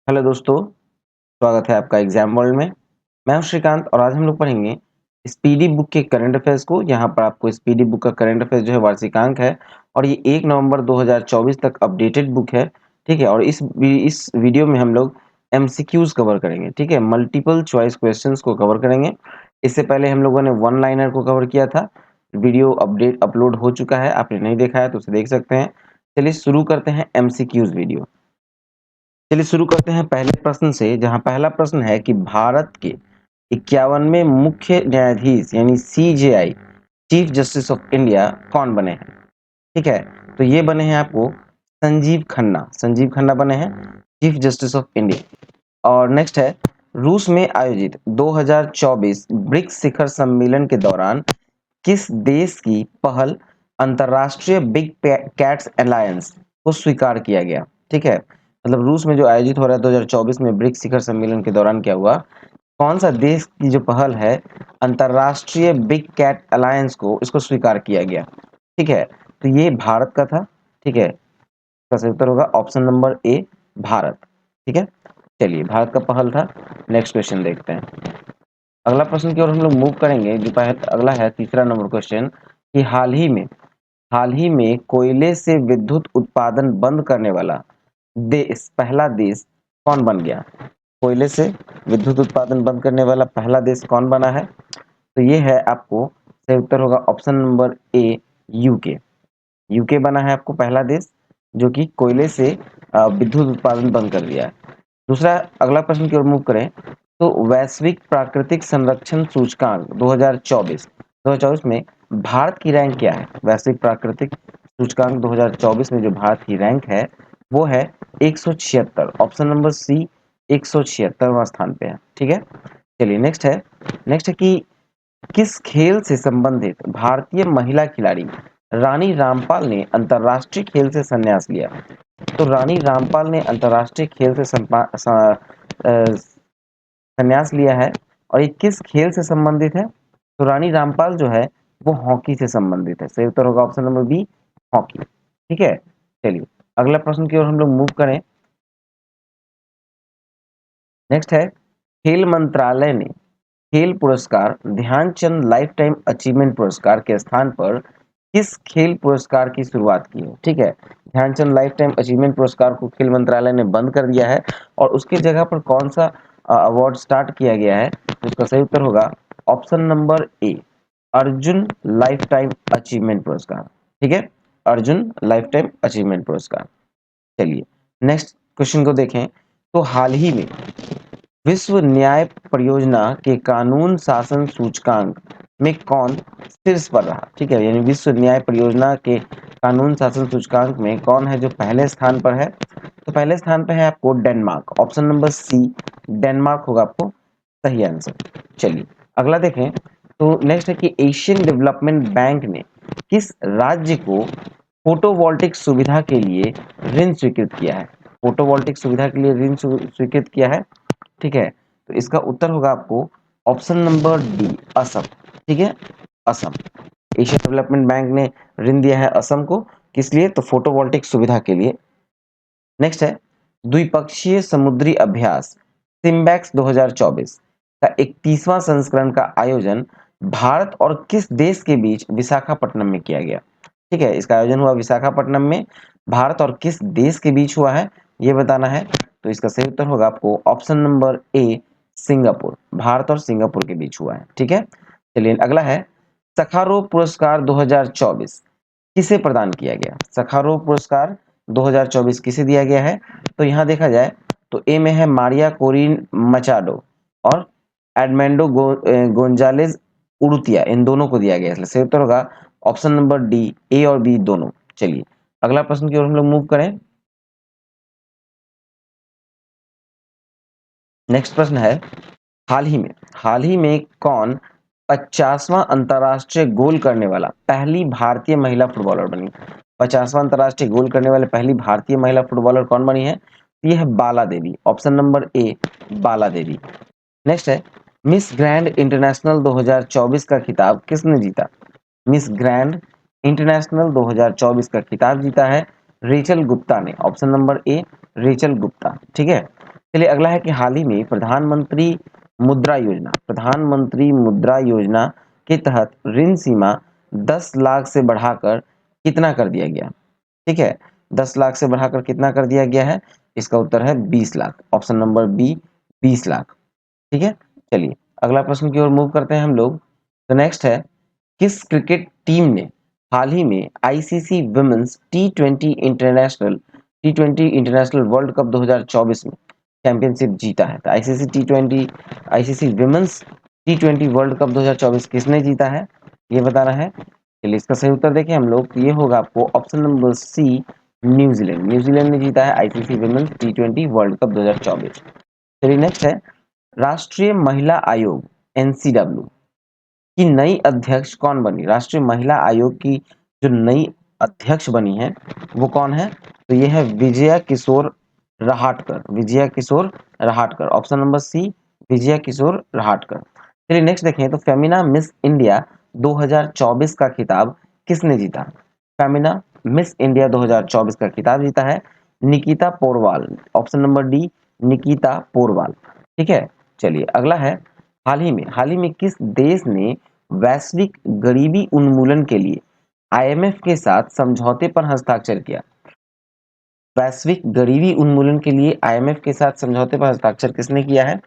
Hello दोस्तों, स्वागत है आपका एग्जाम वर्ल्ड में। मैं हूं श्रीकांत और आज हम लोग पढ़ेंगे स्पीडी बुक के करंट अफेयर्स को। यहाँ पर आपको स्पीडी बुक का करंट अफेयर्स जो है वार्षिकांक है और ये 1 नवंबर 2024 तक अपडेटेड बुक है। ठीक है, और इस वीडियो में हम लोग एमसीक्यूज कवर करेंगे। ठीक है, मल्टीपल चॉइस क्वेश्चंस को कवर करेंगे। इससे पहले हम लोगों ने वन लाइनर को कवर किया था। वीडियो अपलोड हो चुका है, आपने नहीं देखा है तो उसे देख सकते हैं। चलिए शुरू करते हैं एमसीक्यूज वीडियो। चलिए शुरू करते हैं पहले प्रश्न से, जहां पहला प्रश्न है कि भारत के 51वें मुख्य न्यायाधीश यानी CJI chief justice of India कौन बने हैं। ठीक है, तो ये बने हैं आपको संजीव खन्ना बने हैं चीफ जस्टिस ऑफ इंडिया। और नेक्स्ट है, रूस में आयोजित 2024 ब्रिक्स शिखर सम्मेलन के दौरान किस देश की पहल अंतरराष्ट्रीय बिग कैट्स अलायंस को स्वीकार किया गया। ठीक है, मतलब रूस में जो आयोजित हो रहा है 2024 में ब्रिक्स शिखर सम्मेलन के दौरान क्या हुआ, कौन सा देश की जो पहल है अंतरराष्ट्रीय बिग कैट अलायंस को इसको स्वीकार किया गया। ठीक है, तो ये भारत का था। ठीक है, इसका सही उत्तर होगा ऑप्शन नंबर ए, भारत। ठीक है, चलिए भारत का पहल था। नेक्स्ट क्वेश्चन देखते हैं। अगला प्रश्न की ओर हम लोग मूव करेंगे। जो अगला है तीसरा नंबर क्वेश्चन कि हाल ही में कोयले से विद्युत उत्पादन बंद करने वाला पहला देश कौन बन गया। कोयले से विद्युत उत्पादन बंद करने वाला पहला देश कौन बना है, तो ये है आपको सही उत्तर होगा ऑप्शन नंबर ए, यूके। यूके बना है आपको पहला देश जो कि कोयले से विद्युत उत्पादन बंद कर दिया है। दूसरा अगला प्रश्न की ओर मूव करें तो वैश्विक प्राकृतिक संरक्षण सूचकांक 2024 में भारत की रैंक क्या है। वैश्विक प्राकृतिक सूचकांक 2024 में जो भारत की रैंक है वो है 176। ऑप्शन नंबर सी, 176वां स्थान पे है। ठीक है, चलिए नेक्स्ट है कि किस खेल से संबंधित भारतीय महिला खिलाड़ी रानी रामपाल ने अंतरराष्ट्रीय खेल से संन्यास लिया। तो रानी रामपाल ने अंतरराष्ट्रीय खेल से संन्यास लिया है और ये किस खेल से संबंधित है, तो रानी रामपाल जो है वो हॉकी से संबंधित है। सही उत्तर होगा ऑप्शन नंबर बी, हॉकी। ठीक है, चलिए अगला प्रश्न की ओर हम लोग मूव करें। नेक्स्ट है, खेल मंत्रालय ने खेल पुरस्कार ध्यानचंद लाइफ टाइम अचीवमेंट पुरस्कार के स्थान पर किस खेल पुरस्कार की शुरुआत की है। ठीक है, ध्यानचंद लाइफ टाइम अचीवमेंट पुरस्कार को खेल मंत्रालय ने बंद कर दिया है और उसकी जगह पर कौन सा अवार्ड स्टार्ट किया गया है, तो इसका सही उत्तर होगा ऑप्शन नंबर ए, अर्जुन लाइफ टाइम अचीवमेंट पुरस्कार। ठीक है, अर्जुन लाइफ टाइम अचीवमेंट पुरस्कार। चलिए नेक्स्ट क्वेश्चन को देखें तो हाल ही में विश्व न्याय परियोजना के कानून शासन सूचकांक में कौन शीर्ष पर रहा। ठीक है, यानी विश्व न्याय परियोजना के कानून शासन सूचकांक में कौन है जो पहले स्थान पर है, तो पहले स्थान पर है आपको Denmark. Option number C, Denmark होगा आपको सही आंसर। चलिए अगला देखें तो नेक्स्ट है कि एशियन डेवलपमेंट बैंक ने किस राज्य को फोटोवोल्टिक सुविधा के लिए ऋण स्वीकृत किया है। फोटोवोल्टिक सुविधा के लिए ऋण स्वीकृत किया है। ठीक है, तो इसका उत्तर होगा आपको ऑप्शन नंबर डी, असम। ठीक है, असम। एशियन डेवलपमेंट बैंक ने ऋण दिया है असम को, किस लिए, तो फोटोवोल्टिक सुविधा के लिए। नेक्स्ट है, द्विपक्षीय समुद्री अभ्यास सिम्बैक्स 2024 का 31वां संस्करण का आयोजन भारत और किस देश के बीच विशाखापट्टनम में किया गया। ठीक है, इसका आयोजन हुआ विशाखापट्टनम में, भारत और किस देश के बीच हुआ है ये बताना है, तो इसका सही उत्तर होगा आपको ऑप्शन नंबर ए, सिंगापुर। भारत और सिंगापुर के बीच हुआ है। ठीक है, चलिए अगला है, सखारोव पुरस्कार 2024 किसे प्रदान किया गया। सखारोव पुरस्कार 2024 किसे दिया गया है, तो यहां देखा जाए तो ए में है मारिया कोरिन मचाडो और एडमेंडो गोंजालेज उड़ुतिया, इन दोनों को दिया गया है। सही उत्तर होगा ऑप्शन नंबर डी, ए और बी दोनों। चलिए अगला प्रश्न की ओर हम लोग मूव करें। नेक्स्ट प्रश्न है, हाल ही में कौन 50वां अंतरराष्ट्रीय गोल करने वाला पहली भारतीय महिला फुटबॉलर बनी। 50वां अंतरराष्ट्रीय गोल करने वाले पहली भारतीय महिला फुटबॉलर कौन बनी है, ये है Bala Devi. Option number A, Bala Devi. Next है, मिस ग्रैंड इंटरनेशनल 2024 का खिताब किसने जीता। मिस ग्रैंड इंटरनेशनल 2024 का खिताब जीता है रेचल गुप्ता ने। ऑप्शन नंबर ए, रेचल गुप्ता। ठीक है, चलिए अगला है कि हाल ही में प्रधानमंत्री मुद्रा योजना के तहत ऋण सीमा 10 लाख से बढ़ाकर कितना कर दिया गया? ठीक है, 10 लाख से बढ़ाकर कितना कर दिया गया है? इसका उत्तर है 20 lakh. Option number B 20 lakh. ठीक है, चलिए अगला प्रश्न की ओर मूव करते हैं हम लोग। तो नेक्स्ट है, किस क्रिकेट टीम ने हाल ही में आईसीसी वुमेन्स टी20 इंटरनेशनल वर्ल्ड कप 2024 में चैंपियनशिप जीता है? तो आईसीसी वुमेन्स टी20 वर्ल्ड कप 2024 किसने जीता है, ये बताना है। चलिए इसका सही उत्तर देखें हम लोग, तो ये होगा आपको ऑप्शन नंबर सी, न्यूजीलैंड ने जीता है आईसीसी वुमेन्स टी20 वर्ल्ड कप 2024। चलिए नेक्स्ट है, राष्ट्रीय महिला आयोग एनसीडब्ल्यू की नई अध्यक्ष कौन बनी? राष्ट्रीय महिला आयोग की जो नई अध्यक्ष बनी है वो कौन है? तो ये है Vijaya Kishore Rahatkar. Option number C, Vijaya Kishore Rahatkar. चलिए नेक्स्ट देखें, तो फेमिना मिस इंडिया 2024 का खिताब किसने जीता? फेमिना मिस इंडिया 2024 का खिताब जीता है Nikita Porwal. Option number D, Nikita Porwal. ठीक है, चलिए अगला है, हाल ही में किस देश ने वैश्विक गरीबी उन्मूलन के लिए आईएमएफ के साथ समझौते पर हस्ताक्षर किया? वैश्विक गरीबी उन्मूलन के लिए आईएमएफ के साथ समझौते पर हस्ताक्षर किसने किया है?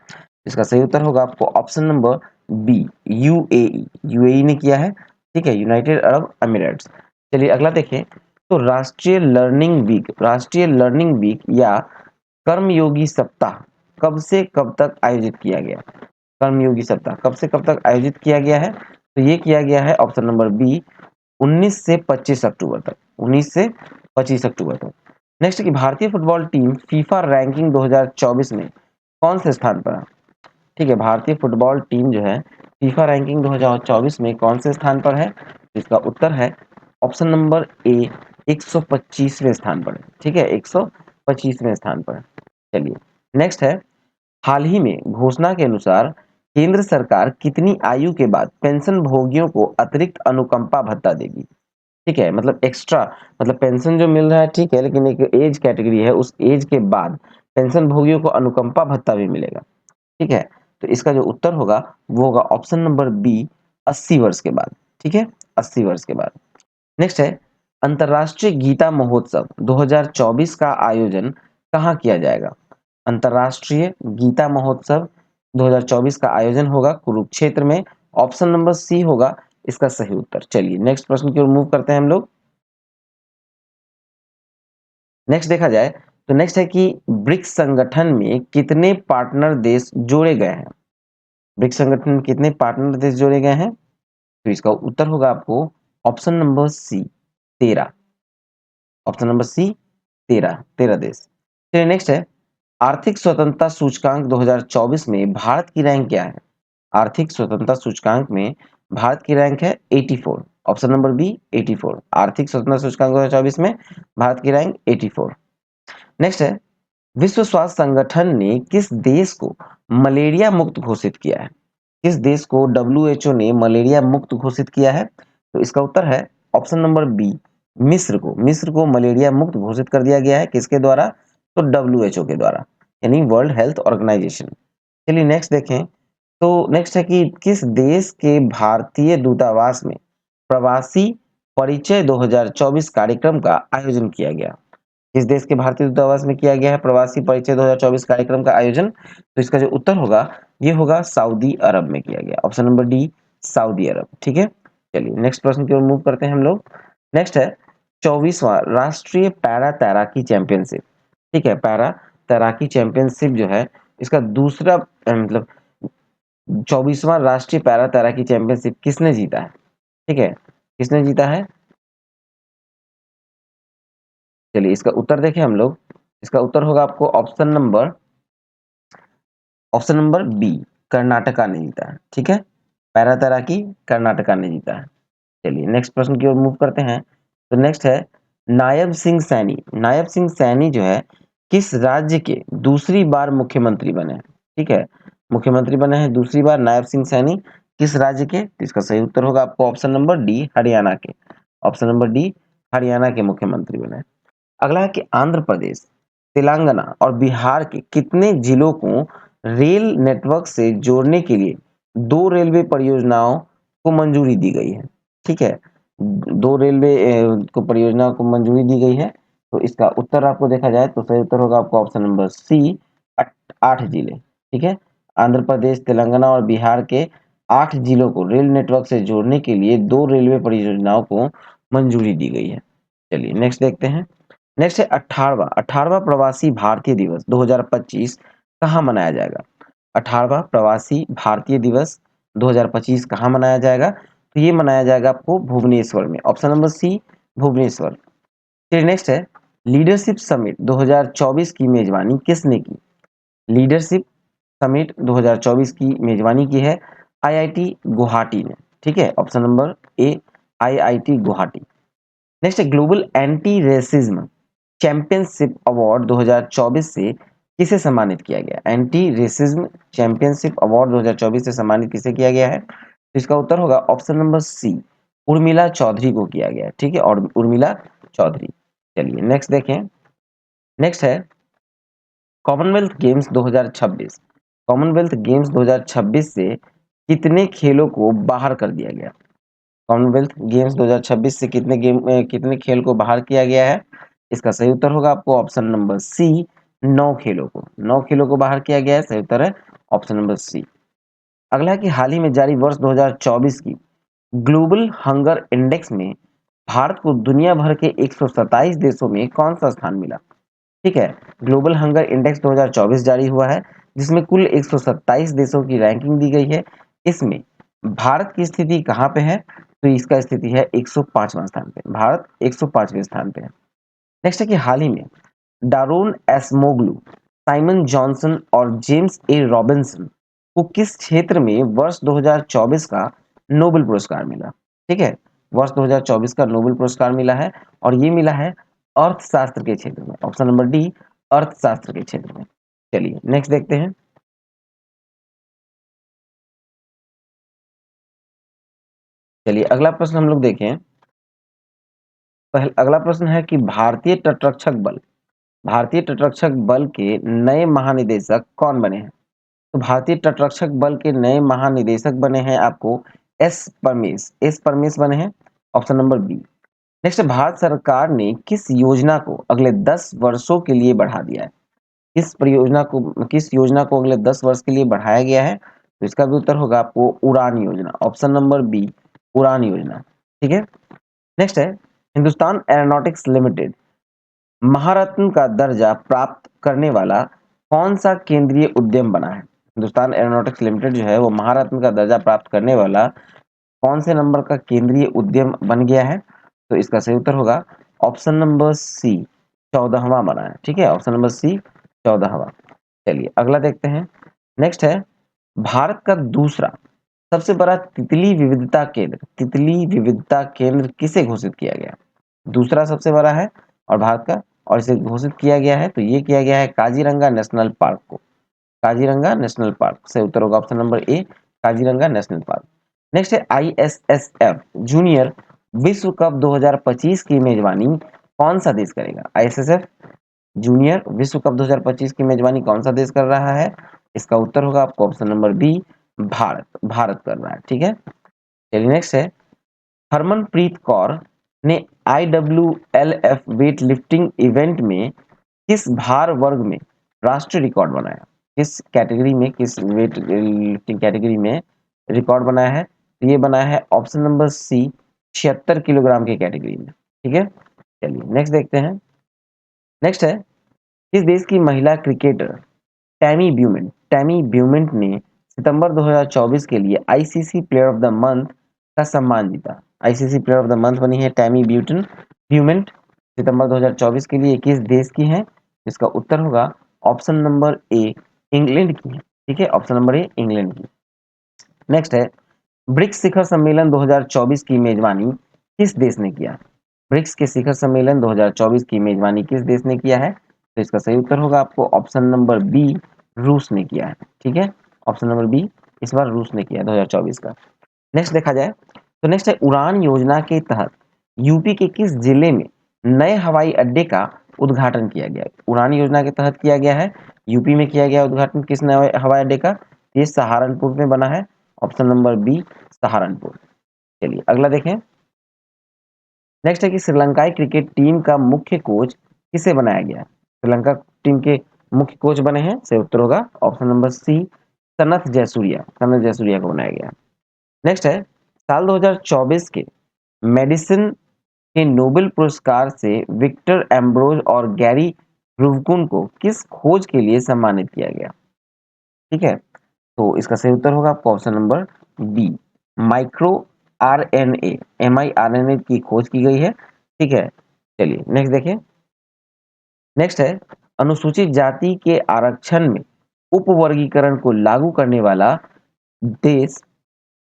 इसका सही उत्तर होगा आपको ऑप्शन नंबर बी, यूएई ने किया है। ठीक है, यूनाइटेड अरब अमीराट्स। चलिए अगला देखें, तो राष्ट्रीय लर्निंग वीक या कर्मयोगी सप्ताह कब से कब तक आयोजित किया गया? कर्मयोगी सप्ताह कब से कब तक आयोजित किया गया है? तो ये किया गया है ऑप्शन नंबर बी, 19 से 25 अक्टूबर तक। 19 से 25 अक्टूबर तक। नेक्स्ट की भारतीय फुटबॉल टीम फीफा रैंकिंग 2024 में कौन से स्थान पर है? ठीक है, भारतीय फुटबॉल टीम जो है फीफा रैंकिंग 2024 में कौन से स्थान पर है? इसका उत्तर है ऑप्शन नंबर ए, 125वें स्थान पर है। ठीक है, 125वें स्थान पर है। चलिए नेक्स्ट है, हाल ही में घोषणा के अनुसार केंद्र सरकार कितनी आयु के बाद पेंशन भोगियों को अतिरिक्त अनुकंपा भत्ता देगी? ठीक है, मतलब एक्स्ट्रा, मतलब पेंशन जो मिल रहा है ठीक है, लेकिन एक एज कैटेगरी है, उस एज के बाद पेंशन भोगियों को अनुकंपा भत्ता भी मिलेगा। ठीक है, तो इसका जो उत्तर होगा वो होगा ऑप्शन नंबर बी, 80 वर्ष के बाद। ठीक है, 80 वर्ष के बाद। नेक्स्ट है, अंतर्राष्ट्रीय गीता महोत्सव 2024 का आयोजन कहाँ किया जाएगा? अंतर्राष्ट्रीय गीता महोत्सव 2024 का आयोजन होगा कुरुक्षेत्र में। ऑप्शन नंबर सी होगा इसका सही उत्तर। चलिए नेक्स्ट प्रश्न की ओर मूव करते हैं हम लोग। नेक्स्ट देखा जाए, तो नेक्स्ट है कि ब्रिक्स संगठन में कितने पार्टनर देश जोड़े गए हैं? ब्रिक्स संगठन में कितने पार्टनर देश जोड़े गए हैं? तो इसका उत्तर होगा आपको option number C, 13। Option number C, 13 देश। चलिए नेक्स्ट है, आर्थिक स्वतंत्रता सूचकांक 2024 में भारत की रैंक क्या है? आर्थिक स्वतंत्रता सूचकांक में भारत की रैंक है 84। Option number B, 84। आर्थिक स्वतंत्रता सूचकांक 2024 में भारत की रैंक 84। नेक्स्ट है, विश्व स्वास्थ्य संगठन ने किस देश को मलेरिया मुक्त घोषित किया है? किस देश को डब्ल्यूएचओ ने मलेरिया मुक्त घोषित किया है? तो इसका उत्तर है ऑप्शन नंबर बी, मिस्र को मलेरिया मुक्त घोषित कर दिया गया है। किसके द्वारा? तो डब्ल्यूएचओ के द्वारा, यानी वर्ल्ड हेल्थ ऑर्गेनाइजेशन। चलिए नेक्स्ट देखें, तो नेक्स्ट है कि किस देश के भारतीय दूतावास में प्रवासी परिचय 2024 कार्यक्रम का आयोजन किया गया? किस देश के भारतीय दूतावास में किया गया है प्रवासी परिचय 2024 कार्यक्रम का आयोजन? तो इसका जो उत्तर होगा ये होगा सऊदी अरब में किया गया। ऑप्शन नंबर डी, सऊदी अरब। ठीक है, चलिए नेक्स्ट प्रश्न की ओर मूव करते हैं हम लोग। नेक्स्ट है 24वां राष्ट्रीय पैरा तैराकी चैंपियनशिप। ठीक है, पैरा तैराकी चैंपियनशिप जो है इसका दूसरा मतलब 24वां राष्ट्रीय पैरा तैराकी चैंपियनशिप किसने जीता है? ठीक है, किसने जीता है? चलिए इसका उत्तर देखें हम लोग। इसका उत्तर होगा आपको ऑप्शन नंबर बी, कर्नाटका ने जीता है। ठीक है, पैरा तैराकी कर्नाटका ने जीता है। चलिए नेक्स्ट प्रश्न की ओर मूव करते हैं। तो नेक्स्ट है, नायब सिंह सैनी जो है किस राज्य के दूसरी बार मुख्यमंत्री बने हैं? ठीक है, मुख्यमंत्री बने हैं दूसरी बार नायब सिंह सैनी, किस राज्य के? तो इसका सही उत्तर होगा आपको ऑप्शन नंबर डी, हरियाणा के। ऑप्शन नंबर डी, हरियाणा के मुख्यमंत्री बने हैं। अगला है कि आंध्र प्रदेश तेलंगाना और बिहार के कितने जिलों को रेल नेटवर्क से जोड़ने के लिए 2 रेलवे परियोजनाओं को मंजूरी दी गई है? ठीक है, 2 रेलवे को परियोजनाओं को मंजूरी दी गई है, तो इसका उत्तर आपको देखा जाए तो सही उत्तर होगा आपका ऑप्शन नंबर सी, 8 जिले, ठीक है? आंध्र प्रदेश, तेलंगाना और बिहार के 8 जिलों को रेल नेटवर्क से जोड़ने के लिए 2 रेलवे परियोजनाओं को मंजूरी दी गई है। चलिए नेक्स्ट देखते हैं। नेक्स्ट है 18वां प्रवासी भारतीय दिवस 2025 कहाँ मनाया जाएगा? 18वां प्रवासी भारतीय दिवस 2025 कहाँ मनाया जाएगा? तो ये मनाया जाएगा आपको भुवनेश्वर में। Option number C, Bhubaneswar. फिर नेक्स्ट है लीडरशिप समिट 2024 की मेजबानी किसने की? लीडरशिप समिट 2024 की मेजबानी की है आईआईटी गुवाहाटी ने। ठीक है, option number A, IIT Guwahati. Next है global anti racism championship award 2024 से किसे सम्मानित किया गया? एंटी रेसिज्म चैंपियनशिप अवार्ड 2024 से सम्मानित किसे किया गया है? तो इसका उत्तर होगा option number C, Urmila Chaudhary को किया गया है। ठीक है, और उर्मिला चौधरी। चलिए नेक्स्ट देखें। नेक्स्ट है कॉमनवेल्थ गेम्स 2026। कॉमनवेल्थ गेम्स 2026 से कितने खेलों को बाहर कर दिया गया? कॉमनवेल्थ गेम्स 2026 से कितने खेल को बाहर किया गया है? इसका सही उत्तर होगा आपको ऑप्शन नंबर सी, 9 खेलों को। 9 खेलों को बाहर किया गया है, सही उत्तर है ऑप्शन नंबर सी। अगला है कि हाल ही में जारी वर्ष 2024 की ग्लोबल हंगर इंडेक्स में भारत को दुनिया भर के 127 देशों में कौन सा स्थान मिला? ठीक है, ग्लोबल हंगर इंडेक्स 2024 जारी हुआ है जिसमें कुल 127 देशों की रैंकिंग दी गई है। इसमें भारत की स्थिति कहाँ पे है? तो इसका स्थिति है 105वां स्थान पे। भारत 105वें स्थान पे है। नेक्स्ट है कि हाल ही में डारोन एसमोग्लू, साइमन जॉनसन और जेम्स ए रॉबिन्सन को किस क्षेत्र में वर्ष 2024 का नोबेल पुरस्कार मिला? ठीक है, वर्ष 2024 का नोबेल पुरस्कार मिला है और ये मिला है अर्थशास्त्र के क्षेत्र में। ऑप्शन नंबर डी, अर्थशास्त्र के क्षेत्र में। चलिए नेक्स्ट देखते हैं। चलिए अगला प्रश्न हम लोग देखें। अगला प्रश्न है कि भारतीय तटरक्षक बल के नए महानिदेशक कौन बने हैं? तो भारतीय तटरक्षक बल के नए महानिदेशक बने हैं आपको एस परमेश बने हैं। Option number B. Next, Bharat सरकार ने किस योजना को अगले 10 वर्षों के लिए बढ़ा दिया है? किस योजना को अगले 10 वर्ष के लिए बढ़ाया गया है? तो इसका भी उत्तर होगा आपको उड़ान योजना। ऑप्शन नंबर बी, उड़ान योजना। ठीक है, नेक्स्ट है हिंदुस्तान एरोनॉटिक्स लिमिटेड महारत्न का दर्जा प्राप्त करने वाला कौन सा केंद्रीय उद्यम बना है? हिंदुस्तान एरोनॉटिक्स लिमिटेड जो है वो महारत्न का दर्जा प्राप्त करने वाला कौन से नंबर का केंद्रीय उद्यम बन गया है? तो इसका सही उत्तर होगा ऑप्शन नंबर सी, 14वां बना है। ठीक है, ऑप्शन नंबर सी, 14वां। चलिए अगला देखते हैं। नेक्स्ट है भारत का दूसरा सबसे बड़ा तितली विविधता केंद्र किसे घोषित किया गया? दूसरा सबसे बड़ा है और भारत का, और इसे घोषित किया गया है, तो ये किया गया है काजीरंगा नेशनल पार्क को। काजीरंगा नेशनल पार्क से उत्तर होगा ऑप्शन नंबर ए, काजीरंगा नेशनल पार्क। नेक्स्ट है आईएसएसएफ जूनियर विश्व कप 2025 की मेजबानी कौन सा देश करेगा? आईएसएसएफ जूनियर विश्व कप 2025 की मेजबानी कौन सा देश कर रहा है? इसका उत्तर होगा आपको ऑप्शन नंबर बी, भारत कर रहा है। ठीक है, चलिए नेक्स्ट है हरमनप्रीत कौर ने IWLF वेट लिफ्टिंग इवेंट में किस भार वर्ग में राष्ट्रीय रिकॉर्ड बनाया? किस वेट लिफ्टिंग कैटेगरी में रिकॉर्ड बनाया है? तो ये बनाया है ऑप्शन नंबर सी, 76 किलोग्राम की कैटेगरी में। ठीक है, चलिए नेक्स्ट देखते हैं। नेक्स्ट है किस देश की महिला क्रिकेटर टैमी ब्यूमेंट ने सितंबर 2024 के लिए ICC player of the month का सम्मान जीता? ICC player of the month बनी है टैमी ब्यूमेंट सितंबर 2024 के लिए किस देश की है? इसका उत्तर होगा ऑप्शन नंबर ए, इंग्लैंड की है। ठीक है, ऑप्शन नंबर ए, इंग्लैंड की। नेक्स्ट है ब्रिक्स शिखर सम्मेलन 2024 की मेजबानी किस देश ने किया? ब्रिक्स के शिखर सम्मेलन 2024 की मेजबानी किस देश ने किया है? तो इसका सही उत्तर होगा आपको ऑप्शन नंबर बी, रूस ने किया है। ठीक है, ऑप्शन नंबर बी, इस बार रूस ने किया 2024 का। नेक्स्ट देखा जाए तो नेक्स्ट है उड़ान योजना के तहत यूपी के किस जिले में नए हवाई अड्डे का उद्घाटन किया गया? उड़ान योजना के तहत किया गया है, यूपी में किया गया उद्घाटन किस नए हवाई अड्डे का? ये सहारनपुर में बना है, ऑप्शन नंबर बी सहारनपुर। चलिए अगला देखें। नेक्स्ट है कि श्रीलंकाई क्रिकेट टीम का मुख्य कोच किसे बनाया गया? श्रीलंका टीम के मुख्य कोच बने हैं, सही उत्तर होगा option number C Sanath Jayasuriya. Sanath Jayasuriya को बनाया गया। नेक्स्ट है साल 2024 के मेडिसिन के नोबेल पुरस्कार से विक्टर एम्ब्रोज और गैरी रुवकुन को किस खोज के लिए सम्मानित किया गया? ठीक है, तो इसका सही उत्तर होगा आपका option number B micro RNA, mRNA की खोज की गई है। ठीक है, चलिए नेक्स्ट देखें। नेक्स्ट है अनुसूचित जाति के आरक्षण में उपवर्गीकरण को लागू करने वाला देश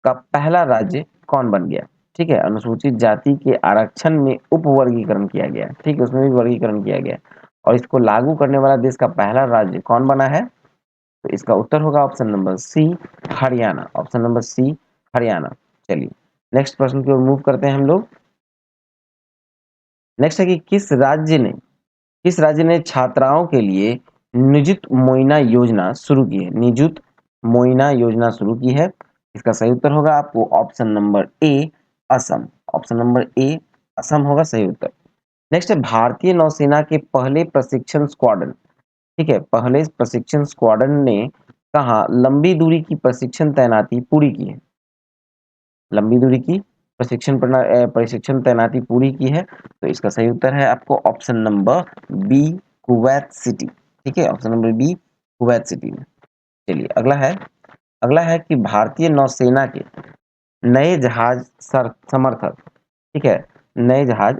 का पहला राज्य कौन बन गया? ठीक है, अनुसूचित जाति के आरक्षण में उपवर्गीकरण किया गया, ठीक है, उसमें भी वर्गीकरण किया गया और इसको लागू करने वाला देश का पहला राज्य कौन बना है? तो इसका उत्तर होगा option number C Haryana. Option number C Haryana. चलिए नेक्स्ट प्रश्न की ओर मूव करते हैं हम लोग। नेक्स्ट है कि किस राज्य ने छात्राओं के लिए निजुत मोइना योजना शुरू की है? निजुत मोइना योजना शुरू की है। इसका सही उत्तर होगा आपको ऑप्शन नंबर ए असम। ऑप्शन नंबर ए असम होगा सही उत्तर। नेक्स्ट है भारतीय नौसेना के पहले प्रशिक्षण स्क्वाड्रन, ठीक है, पहले प्रशिक्षण स्क्वाड्रन ने कहा लंबी दूरी की प्रशिक्षण तैनाती पूरी की है? लंबी दूरी की प्रशिक्षण तैनाती पूरी की है, तो इसका सही उत्तर है आपको option number B Kuwait City. ठीक है, option number B Kuwait City में। चलिए अगला है कि भारतीय नौसेना के नए जहाज समर्थक, ठीक है, नए जहाज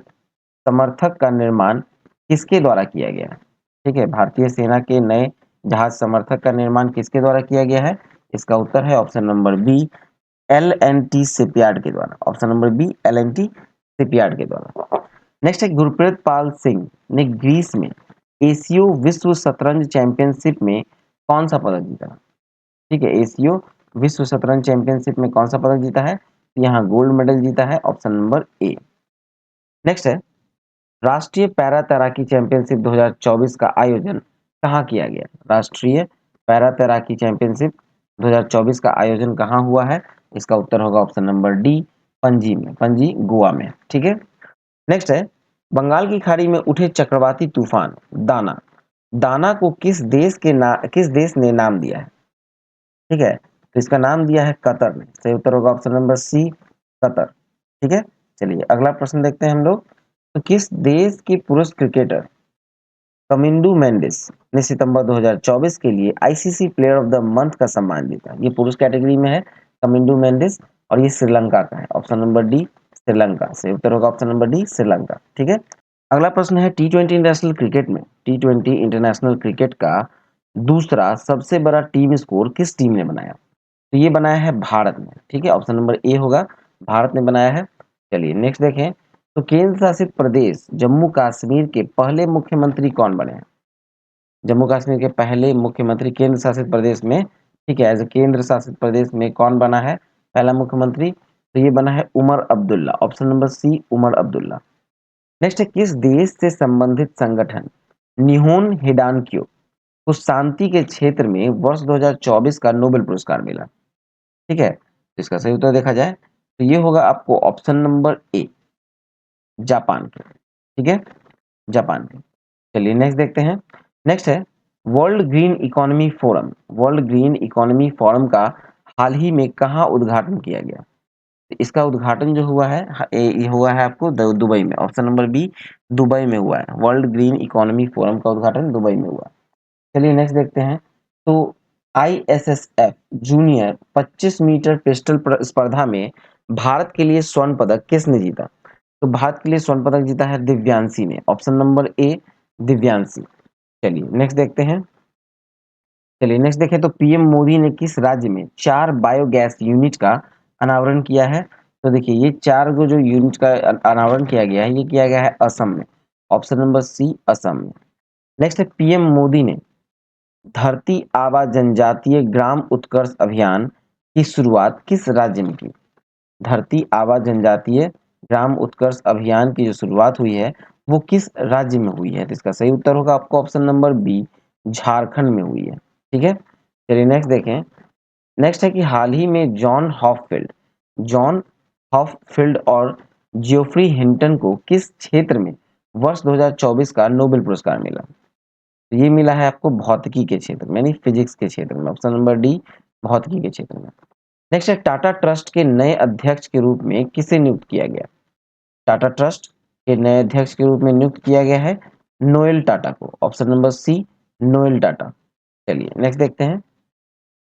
समर्थक का निर्माण किसके द्वारा किया गया है? ठीक है, भारतीय सेना के नए जहाज समर्थक का निर्माण किसके द्वारा किया गया है? इसका उत्तर है option number B L&T shipyard के द्वारा। Option number B L&T shipyard के द्वारा। नेक्स्ट है गुरप्रीत पाल सिंह ने ग्रीस में एशियो विश्व शतरंज चैंपियनशिप में कौन सा पदक जीता? ठीक है, एशियो विश्व शतरंज चैंपियनशिप में कौन सा पदक जीता है? यहाँ गोल्ड मेडल जीता है, ऑप्शन नंबर ए। नेक्स्ट है राष्ट्रीय पैरा तैराकी चैंपियनशिप 2024 का आयोजन कहाँ किया गया? राष्ट्रीय पैरा तैराकी चैंपियनशिप 2024 का आयोजन कहाँ हुआ है? इसका उत्तर होगा ऑप्शन नंबर डी पणजी में, पणजी गोवा में। ठीक है, नेक्स्ट है बंगाल की खाड़ी में उठे चक्रवाती तूफान दाना, दाना को किस देश ने नाम दिया है? ठीक है, तो इसका नाम दिया है कतर ने। सही उत्तर होगा ऑप्शन नंबर सी कतर। ठीक है, चलिए अगला प्रश्न देखते हैं हम लोग। तो किस देश के पुरुष क्रिकेटर कमिंडू मेंडिस ने सितंबर 2024 के लिए ICC player of the month का सम्मान जीता? ये पुरुष कैटेगरी में है कमिंडू मेंडिस और ये श्रीलंका का है, ऑप्शन नंबर डी श्रीलंका। सही उत्तर होगा ऑप्शन नंबर डी श्रीलंका। ठीक है, अगला प्रश्न है टी20 इंटरनेशनल क्रिकेट में टी20 इंटरनेशनल क्रिकेट का दूसरा सबसे बड़ा टीम स्कोर किस टीम ने बनाया? तो ये बनाया है भारत ने। ठीक है, ऑप्शन नंबर ए होगा, भारत ने बनाया है। चलिए नेक्स्ट देखें। तो केंद्र शासित प्रदेश जम्मू कश्मीर के पहले मुख्यमंत्री कौन बने हैं? जम्मू कश्मीर के पहले मुख्यमंत्री केंद्र शासित प्रदेश में, ठीक है, एज ए केंद्र शासित प्रदेश में कौन बना है पहला मुख्यमंत्री? तो ये बना है Omar Abdullah. Option number C Omar Abdullah. Next है किस देश से संबंधित संगठन निहोन हिडानक्यो को शांति के क्षेत्र में वर्ष 2024 का नोबेल पुरस्कार मिला? ठीक है, तो इसका सही उत्तर देखा जाए तो ये होगा आपको ऑप्शन नंबर ए जापान के। ठीक है, जापान के। चलिए नेक्स्ट देखते हैं। नेक्स्ट है world green economy forum, world green economy forum का हाल ही में कहाँ उद्घाटन किया गया? तो इसका उद्घाटन जो हुआ है ये हुआ है आपको दुबई में। ऑप्शन नंबर बी दुबई में हुआ है, वर्ल्ड ग्रीन इकोनॉमी फोरम का उद्घाटन दुबई में हुआ। चलिए नेक्स्ट देखते हैं। तो आईएसएसएफ जूनियर 25 मीटर पिस्टल स्पर्धा में भारत के लिए स्वर्ण पदक किसने जीता? तो भारत के लिए स्वर्ण पदक जीता है दिव्यांशी ने। ऑप्शन नंबर ए दिव्यांशी। चलिए नेक्स्ट देखते हैं। चलिए नेक्स्ट देखें तो पीएम मोदी ने किस राज्य में 4 बायोगैस यूनिट का अनावरण किया है? तो देखिए ये 4 जो यूनिट का अनावरण किया गया है, ये किया गया है असम में। ऑप्शन नंबर सी असम में। नेक्स्ट है पीएम मोदी ने धरती आबा जनजातीय ग्राम उत्कर्ष अभियान की शुरुआत किस राज्य में की? धरती आबा जनजातीय ग्राम उत्कर्ष अभियान की जो शुरुआत हुई है वो किस राज्य में हुई है? तो इसका सही उत्तर होगा आपको ऑप्शन नंबर बी, झारखंड में हुई है। ठीक है, चलिए नेक्स्ट देखें। नेक्स्ट है कि हाल ही में जॉन हॉपफील्ड और जियोफ्री हिंटन को किस क्षेत्र में वर्ष 2024 का नोबेल पुरस्कार मिला? तो ये मिला है आपको भौतिकी के क्षेत्र में, यानी फिजिक्स के क्षेत्र में। ऑप्शन नंबर डी, भौतिकी के क्षेत्र में। नेक्स्ट है टाटा ट्रस्ट के नए अध्यक्ष के रूप में किसे नियुक्त किया गया? टाटा ट्रस्ट के नए अध्यक्ष के रूप में नियुक्त किया गया है नोएल टाटा को। Option number C, Noel Tata. चलिए नेक्स्ट देखते हैं।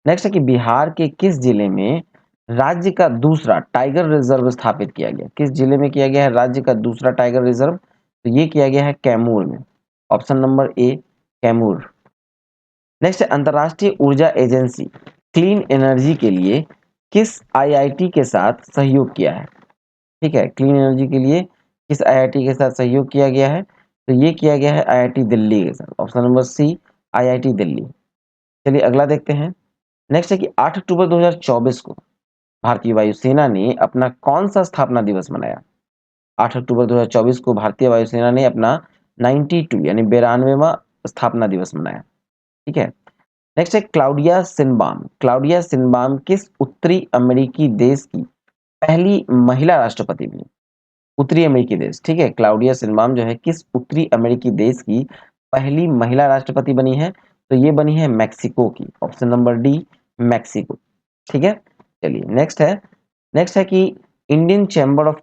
नेक्स्ट है कि बिहार के किस जिले में राज्य का दूसरा टाइगर रिजर्व स्थापित किया गया? किस जिले में किया गया है राज्य का दूसरा टाइगर रिजर्व? तो ये किया गया है कैमूर में। ऑप्शन नंबर ए, कैमूर। नेक्स्ट है अंतर्राष्ट्रीय ऊर्जा एजेंसी क्लीन एनर्जी के लिए किस आईआईटी के साथ सहयोग किया है? ठीक है, क्लीन एनर्जी के लिए किस आईआईटी के साथ सहयोग किया गया है? तो ये किया गया है आईआईटी दिल्ली के साथ। Option number C, IIT Delhi. चलिए अगला देखते हैं। नेक्स्ट है कि 8 अक्टूबर 2024 को भारतीय वायुसेना ने अपना कौन सा स्थापना दिवस मनाया? 8 अक्टूबर 2024 को भारतीय वायुसेना ने अपना 92 यानी 92वां स्थापना दिवस मनाया। ठीक है, नेक्स्ट है क्लाउडिया सिनबाम। क्लाउडिया सिनबाम किस उत्तरी अमेरिकी देश की पहली महिला राष्ट्रपति बनी? उत्तरी अमेरिकी देश, ठीक है, क्लाउडिया सिनबाम जो है किस उत्तरी अमेरिकी देश की पहली महिला राष्ट्रपति बनी है? तो ये बनी है मैक्सिको की। Option number D, Mexico. ठीक है, चलिए नेक्स्ट है कि इंडियन चैम्बर ऑफ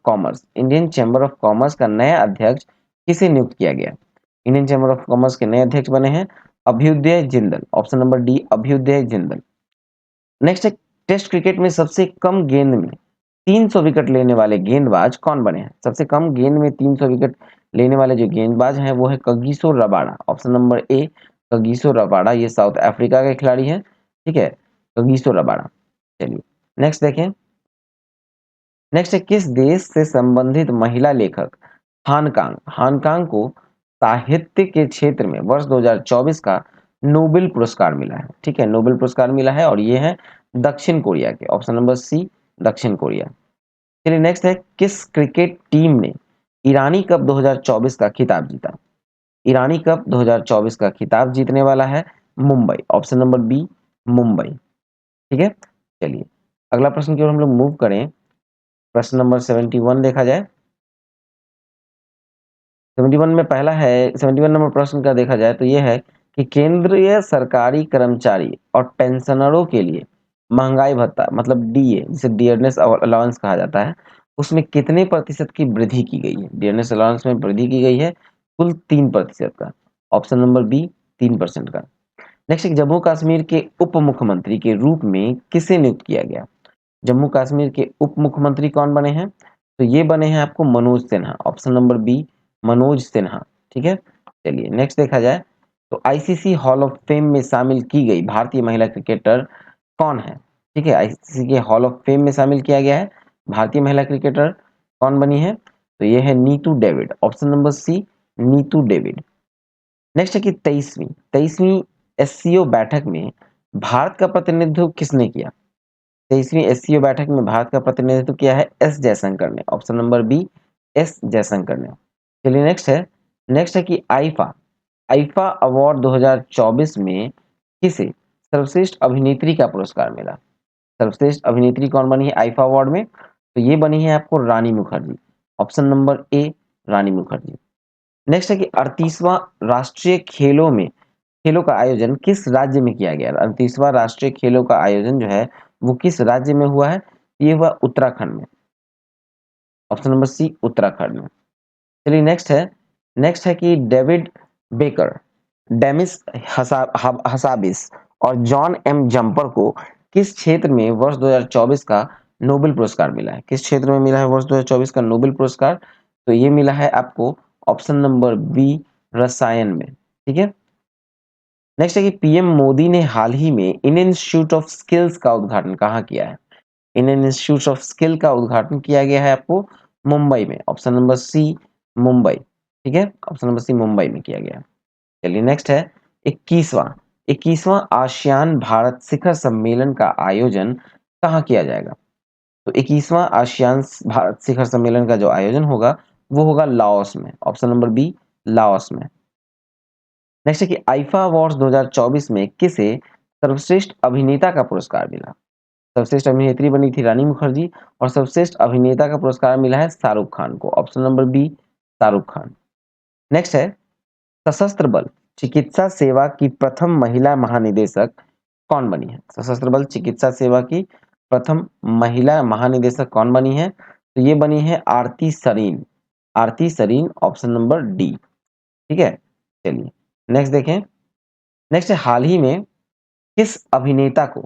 कॉमर्स का नया अध्यक्ष किसे नियुक्त किया गया? इंडियन चैम्बर ऑफ कॉमर्स के नए अध्यक्ष बने हैं Abhyuday Jindal. Option number D, Abhyuday Jindal. Next है टेस्ट क्रिकेट में सबसे कम गेंद में 300 विकेट लेने वाले गेंदबाज कौन बने हैं? सबसे कम गेंद में 300 विकेट लेने वाले जो गेंदबाज हैं वो है कगिसो रबाडा। ऑप्शन नंबर ए, कगिसो रबाडा। ये साउथ अफ्रीका के खिलाड़ी हैं। ठीक है, कगिसो रबाडा। चलिए नेक्स्ट देखें। नेक्स्ट है किस देश से संबंधित महिला लेखक हानकांग को साहित्य के क्षेत्र में वर्ष 2024 का नोबेल पुरस्कार मिला है? ठीक है, नोबेल पुरस्कार मिला है और ये है दक्षिण कोरिया के। ऑप्शन नंबर सी, दक्षिण कोरिया। चलिए नेक्स्ट है किस क्रिकेट टीम ने ईरानी कप 2024 का खिताब जीता? ईरानी कप 2024 का खिताब जीतने वाला है Mumbai. Option number B, Mumbai. ठीक है, चलिए अगला प्रश्न की ओर हम लोग मूव करें। प्रश्न नंबर 71 देखा जाए। 71 में पहला है, 71 नंबर प्रश्न का देखा जाए तो यह है कि केंद्रीय सरकारी कर्मचारी और पेंशनरों के लिए महंगाई भत्ता मतलब डीए, जिसे डियरनेस अलाउंस कहा जाता है, उसमें कितने प्रतिशत की वृद्धि की गई है? डियरनेस अलाउंस में वृद्धि की गई है कुल 3% का। ऑप्शन नंबर बी, 3% का। नेक्स्ट, जम्मू कश्मीर के उप मुख्यमंत्री के रूप में किसे नियुक्त किया गया? जम्मू कश्मीर के उप मुख्यमंत्री कौन बने हैं? तो ये बने हैं आपको Manoj Sinha. Option number B, Manoj Sinha. ठीक है, चलिए नेक्स्ट देखा जाए तो आईसीसी हॉल ऑफ फेम में शामिल की गई भारतीय महिला क्रिकेटर कौन है? ठीक है, आईसीसी के हॉल ऑफ फेम में शामिल किया गया है भारतीय महिला क्रिकेटर कौन बनी है? तो ये है Neetu David. Option number C, Neetu David. Next है कि 23वीं एससीओ बैठक में भारत का प्रतिनिधित्व किसने किया? 23वीं एससीओ बैठक में भारत का प्रतिनिधित्व किया है एस जयशंकर ने। Option number B, S Jaishankar ने। चलिए नेक्स्ट है कि आईफा अवार्ड 2024 में किसे सर्वश्रेष्ठ अभिनेत्री का पुरस्कार मिला? सर्वश्रेष्ठ अभिनेत्री कौन बनी है आईफा अवार्ड में? तो ये बनी है आपको Rani Mukherjee. Option number A, Rani Mukherjee. Next है कि 38वां राष्ट्रीय खेलों का आयोजन किस राज्य में किया गया? 38वां राष्ट्रीय खेलों का आयोजन जो है वो किस राज्य में हुआ है? ये हुआ उत्तराखंड में। ऑप्शन नंबर सी, उत्तराखंड में। चलिए नेक्स्ट है कि डेविड बेकर, डेमिस हसाबिस और जॉन एम जम्पर को किस क्षेत्र में वर्ष 2024 का नोबेल पुरस्कार मिला है? किस क्षेत्र में मिला है वर्ष 2024 का नोबेल पुरस्कार? तो ये मिला है आपको ऑप्शन नंबर बी, रसायन में। ठीक है, नेक्स्ट है कि पीएम मोदी ने हाल ही में इंडियन इंस्टीट्यूट ऑफ स्किल्स का उद्घाटन कहाँ किया है? इंडियन इंस्टीट्यूट ऑफ स्किल का उद्घाटन किया गया है आपको मुंबई में। Option number C, Mumbai. ठीक है, ऑप्शन नंबर सी, मुंबई में किया गया। चलिए नेक्स्ट है 21वां आसियान भारत शिखर सम्मेलन का आयोजन कहाँ किया जाएगा? तो 21वां आसियान भारत शिखर सम्मेलन का जो आयोजन होगा वो होगा लाओस में, ऑप्शन नंबर बी लाओस में। नेक्स्ट है कि आईफा अवार्ड्स 2024 में किसे सर्वश्रेष्ठ अभिनेता का पुरस्कार मिला? सर्वश्रेष्ठ अभिनेत्री बनी थी रानी मुखर्जी और सर्वश्रेष्ठ अभिनेता का पुरस्कार मिला है शाहरुख खान को, option number B Shahrukh Khan. Next है सशस्त्र बल चिकित्सा सेवा की प्रथम महिला महानिदेशक कौन बनी है? सशस्त्र बल चिकित्सा सेवा की प्रथम महिला महानिदेशक कौन बनी है? तो ये बनी है आरती सरीन, आरती सरीन, ऑप्शन नंबर डी। ठीक है, चलिए नेक्स्ट देखें। नेक्स्ट है हाल ही में किस अभिनेता को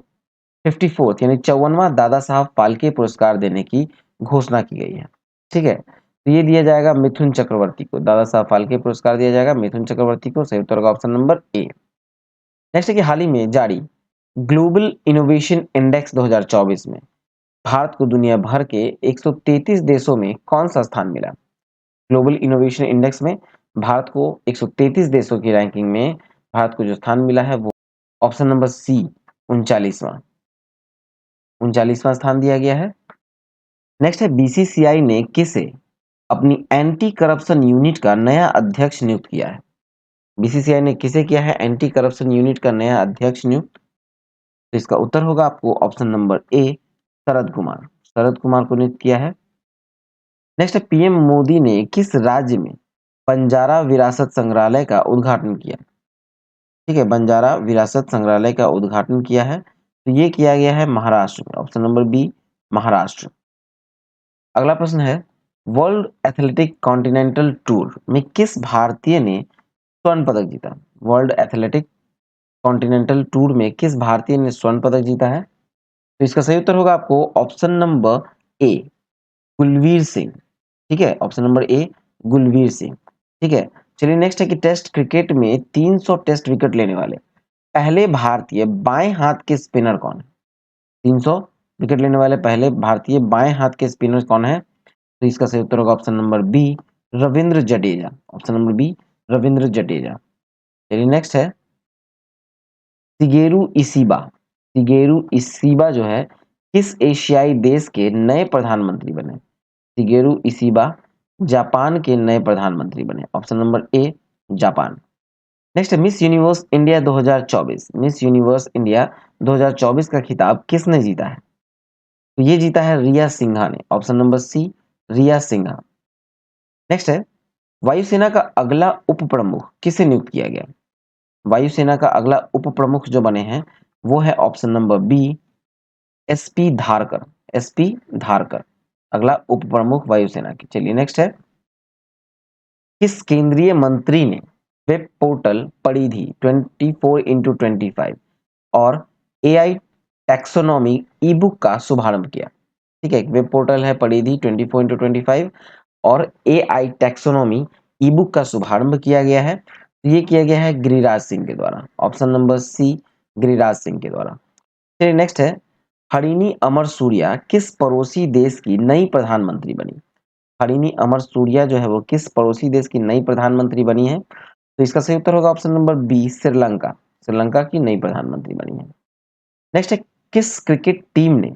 54th यानी 54वां दादा साहब फाल्के पुरस्कार देने की घोषणा की गई है? ठीक है, तो ये दिया जाएगा मिथुन चक्रवर्ती को, दादा साहब फाल्के पुरस्कार दिया जाएगा मिथुन चक्रवर्ती को। सही उत्तर होगा ऑप्शन नंबर ए। नेक्स्ट है कि हाल ही में जारी ग्लोबल इनोवेशन इंडेक्स 2024 में भारत को दुनिया भर के 133 देशों में कौन सा स्थान मिला? ग्लोबल इनोवेशन इंडेक्स में भारत को 133 देशों की रैंकिंग में भारत को जो स्थान मिला है वो ऑप्शन नंबर सी 39वां, 39वां स्थान दिया गया है। नेक्स्ट है बीसीसीआई ने किसे अपनी एंटी करप्शन यूनिट का नया अध्यक्ष नियुक्त किया है? बीसीसीआई ने किसे किया है एंटी करप्शन यूनिट का नया अध्यक्ष नियुक्त? तो इसका उत्तर होगा आपको ऑप्शन नंबर ए शरद कुमार, शरद कुमार को नियुक्त किया है। नेक्स्ट है पीएम मोदी ने किस राज्य में बंजारा विरासत संग्रहालय का उद्घाटन किया? ठीक है, बंजारा विरासत संग्रहालय का उद्घाटन किया है, तो ये किया गया है महाराष्ट्र में, ऑप्शन नंबर बी महाराष्ट्र। अगला प्रश्न है वर्ल्ड एथलेटिक कॉन्टिनेंटल टूर में किस भारतीय ने स्वर्ण पदक जीता? वर्ल्ड एथलेटिक कॉन्टिनेंटल टूर में किस भारतीय ने स्वर्ण पदक जीता है? तो इसका सही उत्तर होगा आपको ऑप्शन नंबर ए गुलवीर सिंह। ठीक है, ऑप्शन नंबर ए गुलवीर सिंह। ठीक है, चलिए नेक्स्ट है कि टेस्ट क्रिकेट में 300 टेस्ट विकेट लेने वाले पहले भारतीय बाएं हाथ के स्पिनर कौन है? 300 विकेट लेने वाले पहले भारतीय बाएं हाथ के स्पिनर कौन है? तो इसका सही उत्तर होगा option number B Ravindra Jadeja, option number B Ravindra Jadeja. चलिए नेक्स्ट है शिगेरू इशिबा, शिगेरू इशिबा जो है किस एशियाई देश के नए प्रधानमंत्री बने? शिगेरू इशिबा जापान के नए प्रधानमंत्री बने, option number A Japan. Next है Miss Universe India 2024, Miss Universe India 2024 का खिताब किसने जीता है? तो ये जीता है रिया सिन्हा ने, ऑप्शन नंबर सी रिया सिन्हा। नेक्स्ट है वायुसेना का अगला उप प्रमुख किसे नियुक्त किया गया? वायुसेना का अगला उप प्रमुख जो बने हैं वो है option number B SP Dharkar, SP Dharkar अगला उप प्रमुख वायुसेना की। चलिए नेक्स्ट है किस केंद्रीय मंत्री ने वेब पोर्टल परिधि 24x25 और एआई टैक्सोनॉमी ई बुक का शुभारंभ किया? ठीक है, एक वेब पोर्टल है परिधि 24x25 और एआई टैक्सोनॉमी ई बुक का शुभारंभ किया गया है, तो ये किया गया है गिरिराज सिंह के द्वारा, option number C Giriraj Singh के द्वारा। चलिए नेक्स्ट है हरिणी अमर सूर्या किस पड़ोसी देश की नई प्रधानमंत्री बनी? हरिणी अमर सूर्या जो है वो किस पड़ोसी देश की नई प्रधानमंत्री बनी है? तो इसका सही उत्तर होगा option number B Sri Lanka, Sri Lanka की नई प्रधानमंत्री बनी है। नेक्स्ट है किस क्रिकेट टीम ने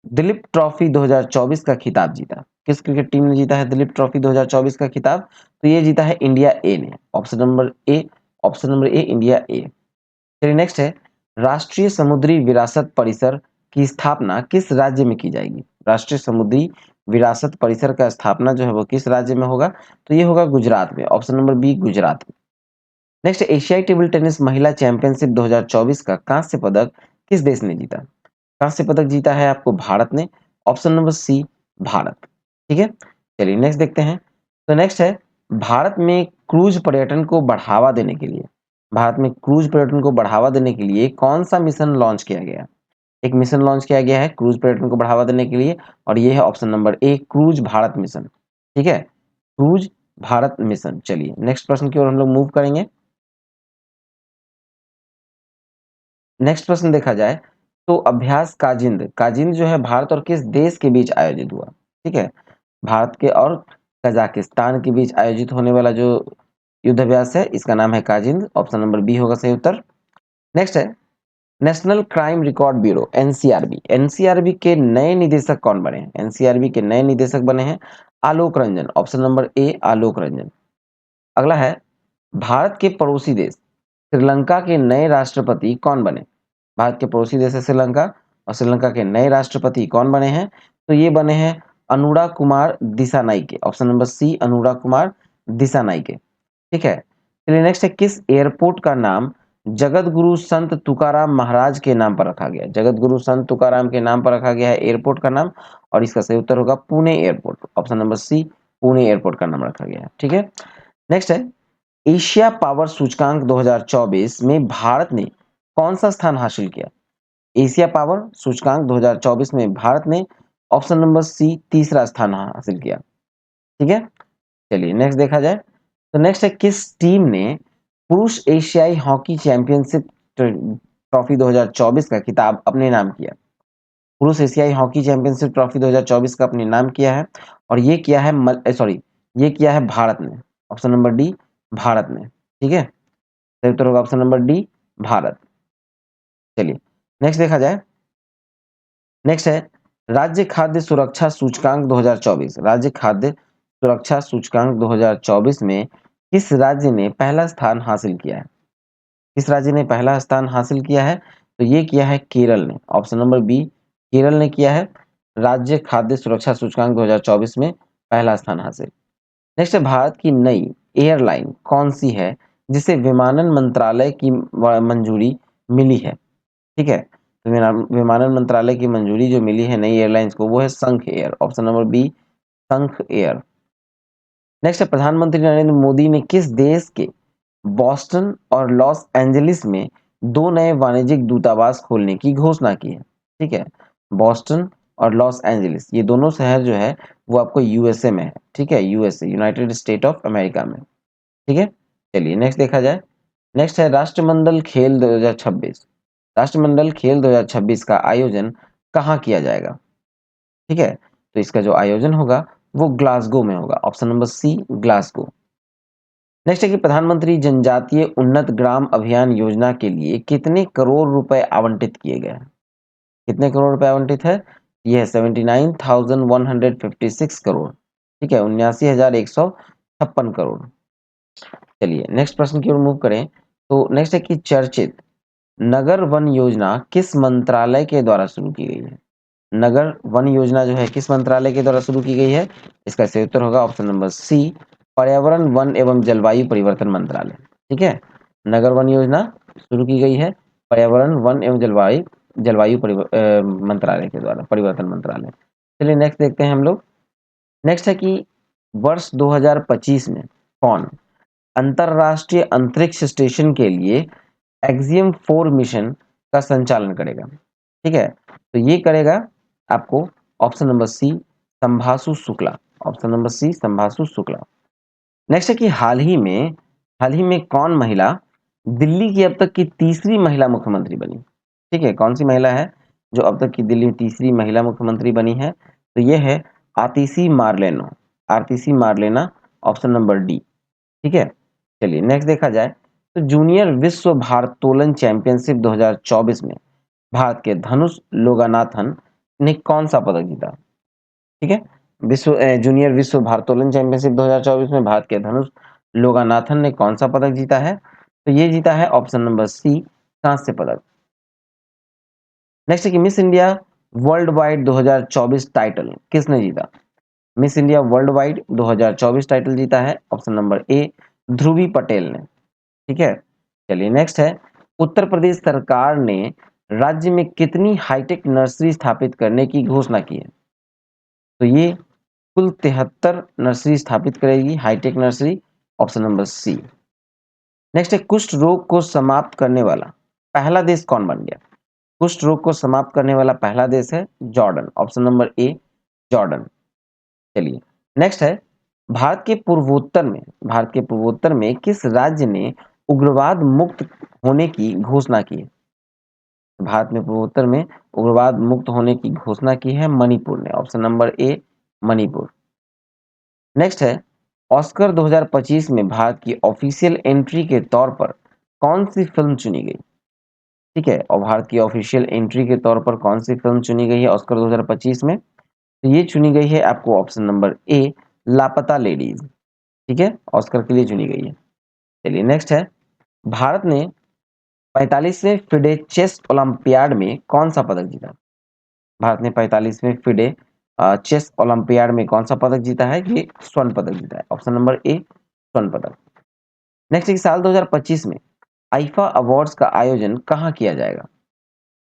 दिलीप ट्रॉफी 2024 का खिताब जीता? किस क्रिकेट टीम ने जीता है दिलीप ट्रॉफी 2024 का खिताब? तो ये जीता है इंडिया ए ने, option number A, option number A India A. चलिए नेक्स्ट है राष्ट्रीय समुद्री विरासत परिसर की स्थापना किस राज्य में की जाएगी? राष्ट्रीय समुद्री विरासत परिसर का स्थापना जो है वो किस राज्य में होगा? तो ये होगा गुजरात में, ऑप्शन नंबर बी गुजरात में। नेक्स्ट एशियाई टेबल टेनिस महिला चैंपियनशिप 2024 का कांस्य पदक किस देश ने जीता? कांस्य पदक जीता है आपको भारत ने, ऑप्शन नंबर सी भारत। ठीक है, चलिए नेक्स्ट देखते हैं। तो नेक्स्ट है भारत में क्रूज पर्यटन को बढ़ावा देने के लिए, भारत में क्रूज पर्यटन को बढ़ावा देने के लिए कौन सा मिशन लॉन्च किया गया? एक मिशन लॉन्च किया गया है क्रूज पर्यटन को बढ़ावा देने के लिए और ये है ऑप्शन नंबर ए क्रूज भारत मिशन। ठीक है, क्रूज भारत मिशन। चलिए नेक्स्ट प्रश्न की ओर हम लोग मूव करेंगे। नेक्स्ट प्रश्न देखा जाए तो अभ्यास काजिंद, काजिंद जो है भारत और किस देश के बीच आयोजित हुआ? ठीक है, भारत के और कजाकिस्तान के बीच आयोजित होने वाला जो युद्ध अभ्यास है इसका नाम है काजिंद, ऑप्शन नंबर बी होगा सही उत्तर। नेक्स्ट है national crime record bureau NCRB, NCRB के नए निदेशक कौन बने हैं? एनसीआरबी के नए निदेशक बने हैं आलोक रंजन, ऑप्शन नंबर ए आलोक रंजन। अगला है भारत के पड़ोसी देश श्रीलंका के नए राष्ट्रपति कौन बने? भारत के पड़ोसी देश है श्रीलंका, और श्रीलंका के नए राष्ट्रपति कौन बने हैं? तो ये बने हैं अनुराग कुमार दिसानाइके, ऑप्शन नंबर सी अनुराग कुमार दिसानाइके। ठीक है, चलिए नेक्स्ट है किस एयरपोर्ट का नाम जगत गुरु संत तुकाराम महाराज के नाम पर रखा गया? जगत गुरु संत तुकाराम के नाम पर रखा गया है एयरपोर्ट का नाम, और इसका सही उत्तर होगा Pune airport, option number C Pune airport का नाम रखा गया है। ठीक है, नेक्स्ट है एशिया पावर सूचकांक 2024 में भारत ने कौन सा स्थान हासिल किया? एशिया पावर सूचकांक 2024 में भारत ने ऑप्शन नंबर सी तीसरा स्थान हासिल किया। ठीक है, चलिए नेक्स्ट देखा जाए। तो नेक्स्ट है किस टीम ने पुरुष एशियाई हॉकी चैंपियनशिप ट्रॉफी 2024 का खिताब अपने नाम किया? पुरुष एशियाई हॉकी चैंपियनशिप ट्रॉफी 2024 का अपने नाम किया है, और ये किया है ये किया है भारत ने, ऑप्शन नंबर डी भारत ने। ठीक है, सही उत्तर होगा ऑप्शन नंबर डी भारत। चलिए नेक्स्ट देखा जाए। नेक्स्ट है राज्य खाद्य सुरक्षा सूचकांक 2024, राज्य खाद्य सुरक्षा सूचकांक 2024 में किस राज्य ने पहला स्थान हासिल किया है? किस राज्य ने पहला स्थान हासिल किया है? तो ये किया है केरल ने, ऑप्शन नंबर बी केरल ने किया है राज्य खाद्य सुरक्षा सूचकांक 2024 में पहला स्थान हासिल। नेक्स्ट है भारत की नई एयरलाइन कौन सी है जिसे विमानन मंत्रालय की मंजूरी मिली है? ठीक है, तो विमानन मंत्रालय की मंजूरी जो मिली है नई एयरलाइंस को वो है संख एयर, ऑप्शन नंबर बी संख एयर। नेक्स्ट है प्रधानमंत्री नरेंद्र मोदी ने किस देश के बॉस्टन और लॉस एंजलिस में दो नए वाणिज्यिक दूतावास खोलने की घोषणा की है? ठीक है, बॉस्टन और लॉस एंजलिस ये दोनों शहर जो है वो आपको यूएसए में है। ठीक है, USA United state of America में। ठीक है, चलिए नेक्स्ट देखा जाए। नेक्स्ट है राष्ट्रमंडल खेल 2026, राष्ट्रमंडल खेल 2026 का आयोजन कहाँ किया जाएगा? ठीक है, तो इसका जो आयोजन होगा वो ग्लासगो में होगा, option number C Glasgow. Next है कि प्रधानमंत्री जनजातीय उन्नत ग्राम अभियान योजना के लिए कितने करोड़ रुपए आवंटित किए गए हैं? कितने करोड़ रुपए आवंटित है? यह है 79,156 करोड़। ठीक है, 79,156 करोड़। चलिए नेक्स्ट प्रश्न की ओर मूव करें। तो नेक्स्ट है कि चर्चित नगर वन योजना किस मंत्रालय के द्वारा शुरू की गई है? नगर वन योजना जो है किस मंत्रालय के द्वारा शुरू की गई है? इसका सही उत्तर होगा ऑप्शन नंबर सी पर्यावरण वन एवं जलवायु परिवर्तन मंत्रालय। ठीक है, नगर वन योजना शुरू की गई है पर्यावरण वन एवं जलवायु जलवायु मंत्रालय के द्वारा, परिवर्तन मंत्रालय। चलिए नेक्स्ट देखते हैं हम लोग। नेक्स्ट है कि वर्ष 2025 में कौन अंतरराष्ट्रीय अंतरिक्ष स्टेशन के लिए एक्सियम 4 मिशन का संचालन करेगा? ठीक है, तो ये करेगा आपको option number C Sambhasu Shukla, option number C Sambhasu Shukla. Next है कि हाल ही में कौन महिला दिल्ली की अब तक की तीसरी महिला मुख्यमंत्री बनी? ठीक है, कौन सी महिला है जो अब तक की दिल्ली में तीसरी महिला मुख्यमंत्री बनी है? तो ये है आतिशी मार्लेना, आतिशी मार्लेना, ऑप्शन नंबर डी। ठीक है, चलिए नेक्स्ट देखा जाए। तो जूनियर विश्व भारोत्तोलन चैंपियनशिप 2024 में भारत के धनुष लोगानाथन ने कौन सा पदक जीता? ठीक है, जूनियर विश्व भारोत्तोलन चैंपियनशिप 2024 में भारत के धनुष लोगानाथन ने कौन सा पदक जीता है? तो ये जीता है ऑप्शन नंबर सी कांस्य पदक। नेक्स्ट है कि miss India world wide 2024 title किसने जीता? Miss India world wide 2024 title जीता है ऑप्शन नंबर ए ध्रुवी पटेल ने। ठीक है, चलिए नेक्स्ट है उत्तर प्रदेश सरकार ने राज्य में कितनी हाईटेक नर्सरी स्थापित करने की घोषणा की है? तो ये कुल 73 नर्सरी स्थापित करेगी hi-tech nursery, option number C. Next है कुष्ठ रोग को समाप्त करने वाला पहला देश कौन बन गया? कुष्ठ रोग को समाप्त करने वाला पहला देश है जॉर्डन, ऑप्शन नंबर ए जॉर्डन। चलिए नेक्स्ट है भारत के पूर्वोत्तर में किस राज्य ने उग्रवाद मुक्त होने की घोषणा की है? भारत में पूर्वोत्तर में उग्रवाद मुक्त होने की घोषणा की है मणिपुर ने, ऑप्शन नंबर ए मणिपुर। नेक्स्ट है ऑस्कर 2025 में भारत की ऑफिशियल एंट्री के तौर पर कौन सी फिल्म चुनी गई? ठीक है, और भारत की ऑफिशियल एंट्री के तौर पर कौन सी फिल्म चुनी गई है ऑस्कर 2025 में? तो ये चुनी गई है आपको ऑप्शन नंबर ए, लापता लेडीज। ठीक है, ऑस्कर के लिए चुनी गई है। चलिए नेक्स्ट है, भारत ने 45वें फिडे चेस ओलंपियाड में कौन सा पदक जीता? भारत ने 45वें फिडे चेस ओलंपियाड में कौन सा पदक जीता है? ये स्वर्ण पदक जीता है, ऑप्शन नंबर ए स्वर्ण पदक। नेक्स्ट है कि साल 2025 में आईफा अवार्ड्स का आयोजन कहाँ किया जाएगा?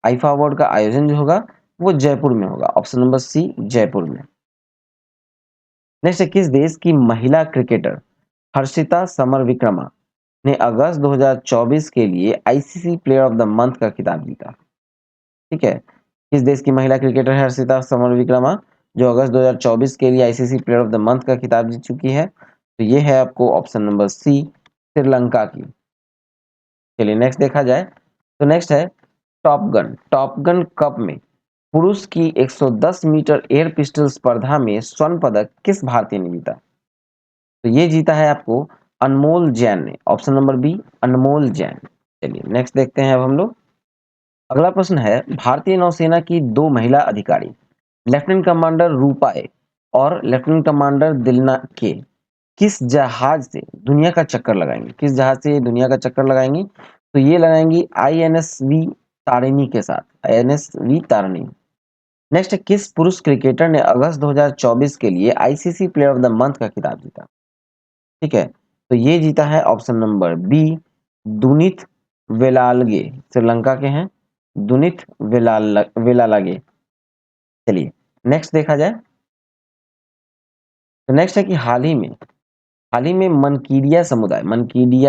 आईफा अवार्ड का आयोजन जो होगा वो जयपुर में होगा, ऑप्शन नंबर सी जयपुर में। नेक्स्ट है, किस देश की महिला क्रिकेटर हर्षिता समर विक्रमा ने अगस्त 2024 के लिए ICC player of the month का खिताब जीता? ठीक है, किस देश की महिला क्रिकेटर है हर्षिता समर विक्रमा जो अगस्त 2024 के लिए ICC player of the month का खिताब जीत चुकी है? तो ये है आपको ऑप्शन नंबर सी श्रीलंका की। चलिए नेक्स्ट देखा जाए, तो नेक्स्ट है टॉप गन कप में पुरुष की 110 मीटर एयर पिस्टल स्पर्धा में स्वर्ण पदक किस भारतीय ने जीता? तो ये जीता है आपको अनमोल जैन ने, ऑप्शन नंबर बी अनमोल जैन। चलिए नेक्स्ट देखते हैं अब हम लोग। अगला प्रश्न है, भारतीय नौसेना की दो महिला अधिकारी लेफ्टिनेंट कमांडर रूपा ए और लेफ्टिनेंट कमांडर दिलना के किस जहाज से दुनिया का चक्कर लगाएंगी? किस जहाज से दुनिया का चक्कर लगाएंगी? तो ये लगाएंगी आईएनएसवी तारिणी के साथ, आईएनएसवी तारिणी। नेक्स्ट, किस पुरुष क्रिकेटर ने अगस्त 2024 के लिए ICC player of the month का खिताब जीता? ठीक है, तो ये जीता है option number B Dunith Wellalage, Sri Lanka के हैं दुनित वेलालगे। चलिए नेक्स्ट देखा जाए, तो नेक्स्ट है कि हाल ही में मनकीडिया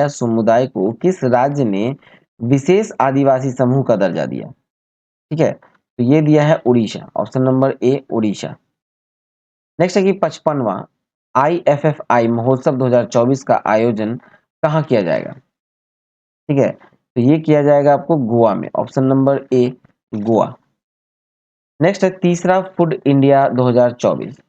समुदाय को किस राज्य ने विशेष आदिवासी समूह का दर्जा दिया? ठीक है, तो ये दिया है उड़ीसा, ऑप्शन नंबर ए उड़ीसा। नेक्स्ट है कि 55वां आईएफएफआई महोत्सव 2024 का आयोजन कहाँ किया जाएगा? ठीक है, तो ये किया जाएगा आपको गोवा में, ऑप्शन नंबर ए गोवा। नेक्स्ट है तीसरा फूड इंडिया 2024,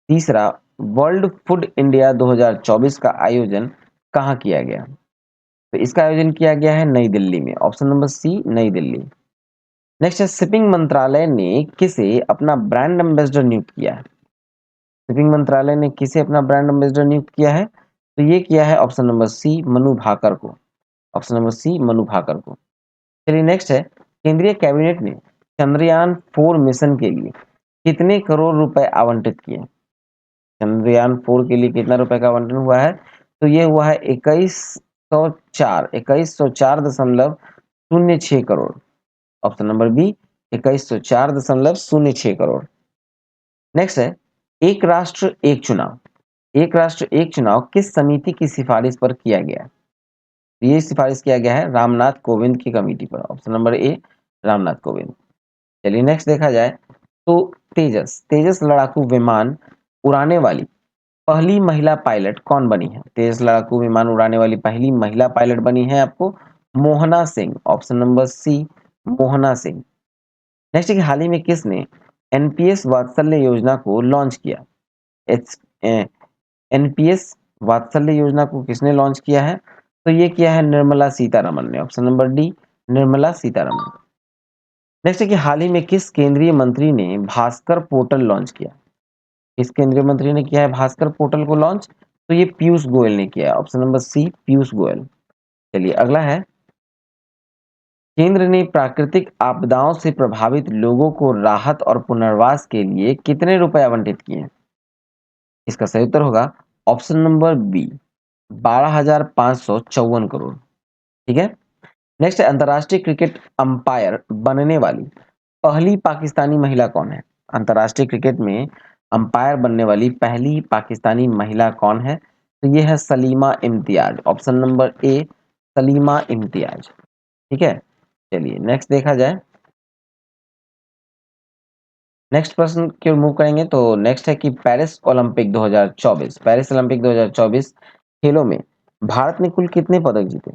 तीसरा वर्ल्ड फूड इंडिया 2024 का आयोजन कहाँ किया गया? तो इसका आयोजन किया गया है नई दिल्ली में, ऑप्शन नंबर सी नई दिल्ली। नेक्स्ट है शिपिंग मंत्रालय ने किसे अपना ब्रांड एम्बेसडर नियुक्त किया है? शिपिंग मंत्रालय ने किसे अपना ब्रांड एम्बेसडर नियुक्त किया है? तो ये किया है option number C Manu Bhaker को, option number C Manu Bhaker को। चलिए नेक्स्ट है, केंद्रीय कैबिनेट ने चंद्रयान 4 मिशन के लिए कितने करोड़ रुपए आवंटित किए? चंद्रयान 4 के लिए कितना रुपए का आवंटन हुआ है? तो ये हुआ है 2104.06 crore, option number B 2104.06 crore. Next है, एक राष्ट्र एक चुनाव, एक राष्ट्र एक चुनाव किस समिति की सिफारिश पर किया गया है? ये सिफारिश किया गया है रामनाथ कोविंद की कमेटी पर, ऑप्शन नंबर ए रामनाथ कोविंद। चलिए नेक्स्ट देखा जाए, तो तेजस तेजस लड़ाकू विमान उड़ाने वाली पहली महिला पायलट कौन बनी है? तेजस लड़ाकू विमान उड़ाने वाली पहली महिला पायलट बनी है आपको Mohana Singh, option number C Mohana Singh. Next है कि हाल ही में किसने एनपीएस वात्सल्य योजना को लॉन्च किया? एच एनपीएस वात्सल्य योजना को किसने लॉन्च किया है? तो ये किया है निर्मला सीतारमन ने, option number D Nirmala Sitharaman. Next है कि हाल ही में किस केंद्रीय मंत्री ने भास्कर पोर्टल लॉन्च किया? किस केंद्रीय मंत्री ने किया है भास्कर पोर्टल को लॉन्च? तो ये पीयूष गोयल ने किया है, option number C Piyush Goyal. चलिए अगला है, केंद्र ने प्राकृतिक आपदाओं से प्रभावित लोगों को राहत और पुनर्वास के लिए कितने रुपए आवंटित किए हैं? इसका सही उत्तर होगा ऑप्शन नंबर बी 12,554 करोड़। ठीक है, नेक्स्ट है, अंतर्राष्ट्रीय क्रिकेट अंपायर बनने वाली पहली पाकिस्तानी महिला कौन है? अंतर्राष्ट्रीय क्रिकेट में अंपायर बनने वाली पहली पाकिस्तानी महिला कौन है? तो ये है सलीमा इम्तियाज, ऑप्शन नंबर ए सलीमा इम्तियाज। ठीक है, चलिए नेक्स्ट देखा जाए, नेक्स्ट प्रश्न की ओर मूव करेंगे। तो नेक्स्ट है कि पेरिस ओलंपिक 2024 खेलों में भारत ने कुल कितने पदक जीते?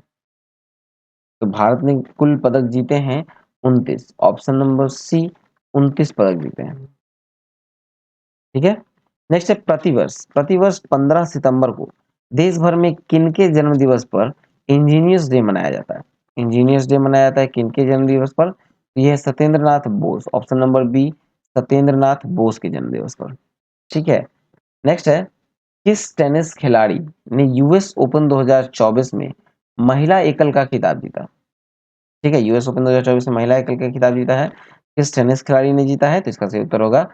तो भारत ने कुल पदक जीते हैं 29, ऑप्शन नंबर सी 29 पदक जीते हैं। ठीक है, नेक्स्ट है प्रतिवर्ष 15 सितंबर को देश भर में किनके जन्म दिवस पर इंजीनियर्स डे मनाया जाता है? इंजीनियर्स डे मनाया जाता है किनके जन्म दिवस पर? तो ये है Satyendra Nath Bose, option number B, Satyendra Nath Bose के जन्म दिवस पर। ठीक है, नेक्स्ट है, किस टेनिस खिलाड़ी ने यूएस ओपन 2024 में महिला एकल का खिताब जीता? ठीक है, यूएस ओपन 2024 में महिला एकल का खिताब जीता है, किस टेनिस खिलाड़ी ने जीता है? तो इसका सही उत्तर होगा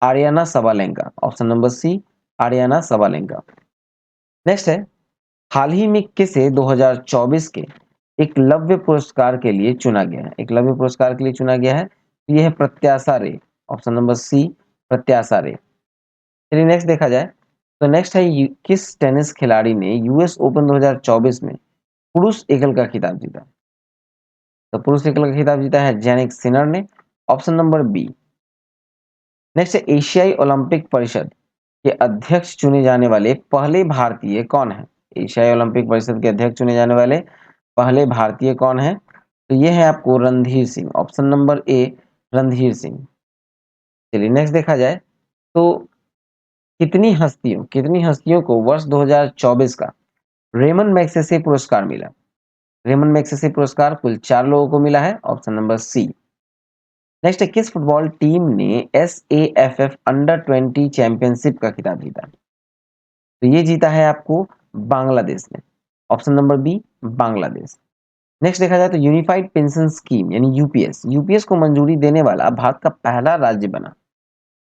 Aryna Sabalenka, option number C, Aryna Sabalenka. Next है, हाल ही में किसे 2024 के एकलव्य पुरस्कार के लिए चुना गया है? एकलव्य पुरस्कार के लिए चुना गया है, तो यह है प्रत्याशा रे, ऑप्शन नंबर सी, प्रत्याशा रे। चलिए नेक्स्ट देखा जाए, तो नेक्स्ट है किस टेनिस खिलाड़ी ने यूएस ओपन 2024 में पुरुष एकल का खिताब जीता? तो पुरुष एकल का खिताब जीता है जैनिक सिनर ने, ऑप्शन नंबर बी। नेक्स्ट है, एशियाई ओलंपिक परिषद के अध्यक्ष चुने जाने वाले पहले भारतीय कौन है? एशियाई ओलंपिक परिषद के अध्यक्ष चुने जाने वाले पहले भारतीय कौन है? तो ये है आपको रणधीर सिंह, ऑप्शन नंबर ए, रणधीर सिंह। चलिए नेक्स्ट देखा जाए, तो कितनी हस्तियों को वर्ष 2024 का रेमन मैग्सेसे पुरस्कार मिला? रेमन मैग्सेसे पुरस्कार कुल 4 लोगों को मिला है, ऑप्शन नंबर सी। नेक्स्ट है, किस फुटबॉल टीम ने एसएएफएफ अंडर 20 चैंपियनशिप का खिताब जीता? तो ये जीता है आपको बांग्लादेश ने, option number B, Bangladesh. Next देखा जाए, तो यूनिफाइड पेंशन स्कीम यानी यूपीएस, यूपीएस को मंजूरी देने वाला भारत का पहला राज्य बना?